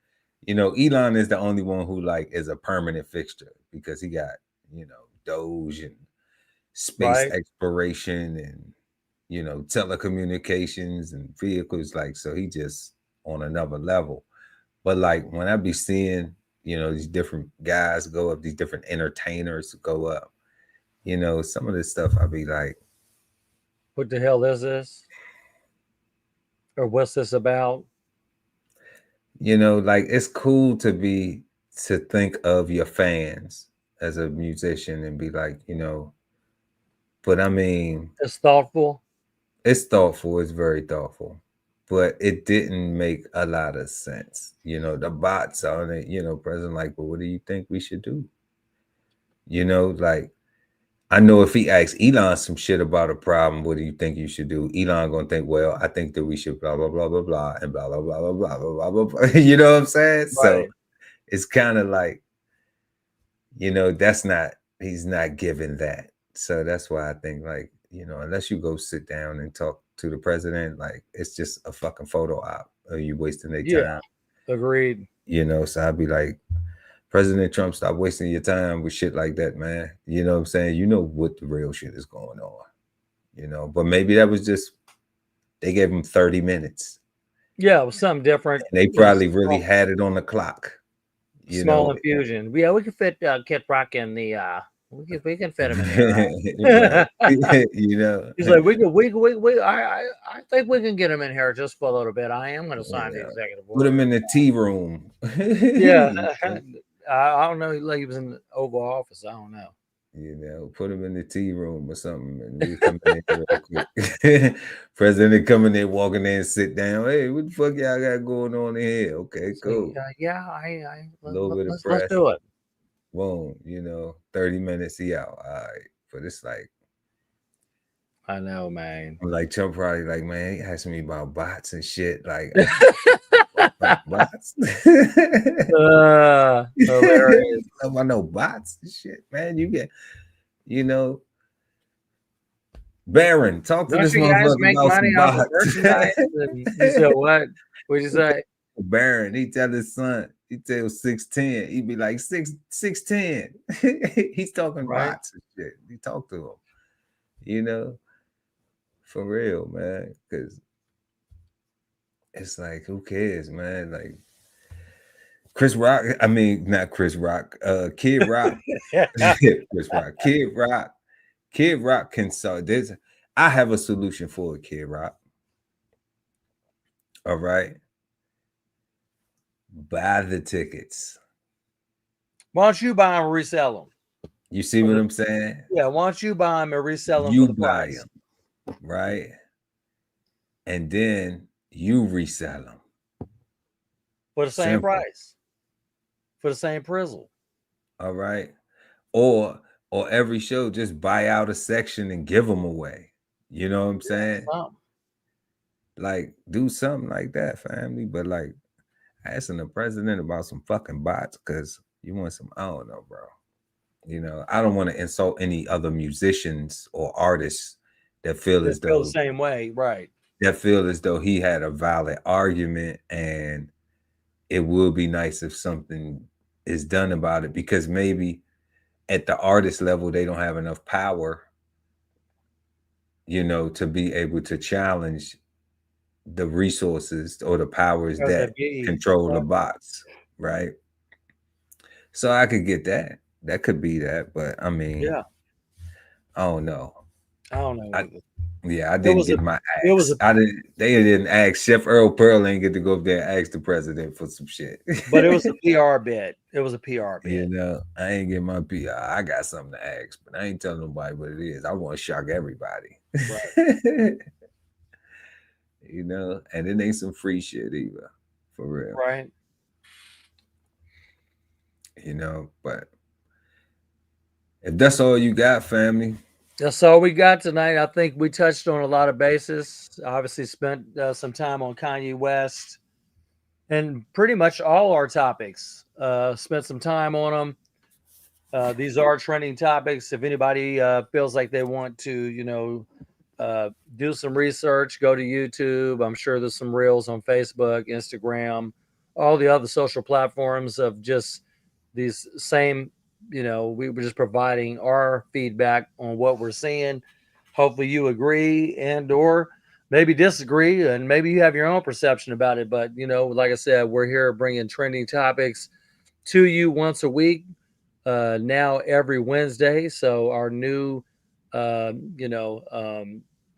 you know, Elon is the only one who like is a permanent fixture because he got, you know, Doge and space exploration and, you know, telecommunications and vehicles, like, so he just on another level. But like when I be seeing, you know, these different guys go up, these different entertainers go up, you know, some of this stuff I be like, what the hell is this? Or what's this about? You know, like it's cool to think of your fans as a musician and be like, you know, but I mean, it's thoughtful. It's thoughtful. It's very thoughtful, but it didn't make a lot of sense. You know, the bots on it, you know, President, like, but what do you think we should do? You know, like, I know if he asks Elon some shit about a problem, what do you think you should do? Elon gonna think, well, I think that we should blah blah blah blah blah and blah blah blah blah blah blah blah blah. You know what I'm saying? Right. So it's kind of like, you know, he's not giving that. So that's why I think, like, you know, unless you go sit down and talk to the president, like, it's just a fucking photo op. Or you wasting their time. Agreed. You know, so I'd be like, President Trump, stop wasting your time with shit like that, man. You know what I'm saying? You know what the real shit is going on. You know, but maybe that was just, they gave him 30 minutes. Yeah, it was something different. And they probably really had it on the clock. You small know? infusion. Yeah, we can fit Kid Rock in the we can fit him in here. Right? You know, he's like, I think we can get him in here just for a little bit. I am going to sign the executive order. Put him in the tea room. Yeah, I don't know. Like he was in the Oval Office. I don't know. You know, put him in the tea room or something, and we come in real quick. President coming in, walking in, sit down. Hey, what the fuck y'all got going on in here? Okay, cool. Let's do it. Boom, you know, 30 minutes, he out. All right. But it's like, I know, man. Like Trump probably like, man, he asking me about bots and shit. Like bots. Hilarious. I know bots and shit, man. You get, you know. Baron, talk to this motherfucker about some bots. You said what? What'd you say? Baron, he tell his son, he tells 6'10", he be like 6'10". He's talking bots and shit. He talk to him, you know, for real, man. Because it's like, who cares, man? Like Chris Rock, I mean, not Chris Rock, Kid Rock, Chris Rock, Kid Rock can solve this. I have a solution for a Kid Rock. All right. Buy the tickets. Why don't you buy them and resell them? You see what I'm saying? Yeah, why don't you buy them and resell them? You buy them, right? And then you resell them. For the same price. For the same prizzle. All right. Or every show, just buy out a section and give them away. You know what I'm saying? Like, do something like that, family. But like, asking the president about some fucking bots because you want some, I don't know, bro. You know, I don't want to insult any other musicians or artists that feel as though the same way, right? That feel as though he had a valid argument, and it would be nice if something is done about it, because maybe at the artist level, they don't have enough power, to be able to challenge the resources or the powers that control the bots, right? So I could get that. That could be that, but I mean, yeah, I don't know. I don't know. I didn't get my axe. They didn't ask. Chef Earl Pearl ain't get to go up there and ask the president for some shit. But it was a PR bid. It was a PR bid. I ain't get my PR. I got something to ask, but I ain't telling nobody what it is. I want to shock everybody. Right. And it ain't some free shit either, for real. Right. But if that's all you got, family. That's all we got tonight. I think we touched on a lot of bases. Obviously spent some time on Kanye West and pretty much all our topics. Spent some time on them. These are trending topics. If anybody feels like they want to, do some research, go to YouTube. I'm sure there's some reels on Facebook, Instagram, all the other social platforms of just these same, we were just providing our feedback on what we're seeing. Hopefully you agree and or maybe disagree, and maybe you have your own perception about it. But, like I said, we're here bringing trending topics to you once a week, now every Wednesday. So our new,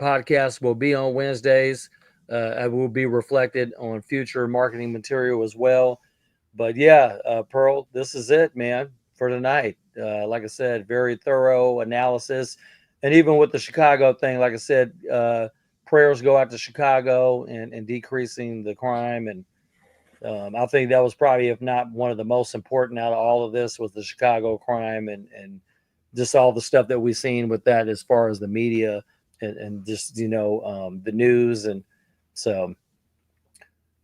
podcast will be on Wednesdays. It will be reflected on future marketing material as well. But yeah, Pearl, this is it, man, for tonight. Like I said, very thorough analysis. And even with the Chicago thing, like I said, prayers go out to Chicago and decreasing the crime. And I think that was probably, if not one of the most important out of all of this, was the Chicago crime and just all the stuff that we've seen with that as far as the media and just, the news. And so,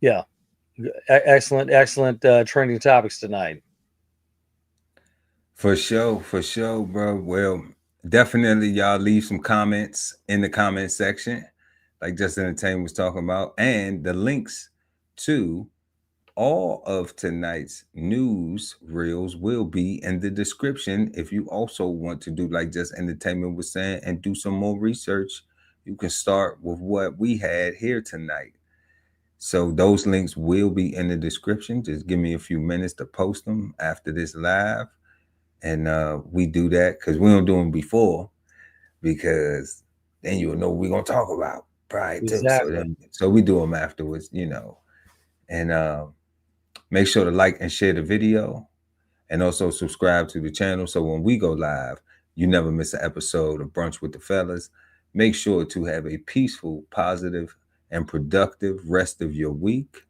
yeah, excellent trending topics tonight. For sure, bro. Well, definitely y'all leave some comments in the comment section, like Just Entertainment was talking about, and the links to all of tonight's news reels will be in the description. If you also want to do like Just Entertainment was saying and do some more research, you can start with what we had here tonight. So those links will be in the description. Just give me a few minutes to post them after this live. And we do that because we don't do them before, because then you'll know what we're going to talk about. Right. Exactly. So we do them afterwards, and make sure to like and share the video, and also subscribe to the channel. So when we go live, you never miss an episode of Brunch with the Fellas. Make sure to have a peaceful, positive, and productive rest of your week.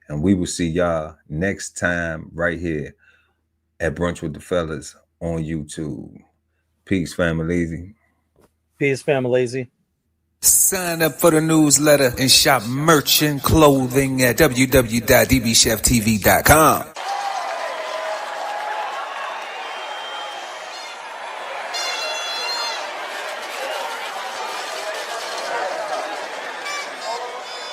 And we will see y'all next time right here at Brunch with the Fellas on YouTube. Peace, family. Peace, family. Sign up for the newsletter and shop merch and clothing at www.dbcheftv.com.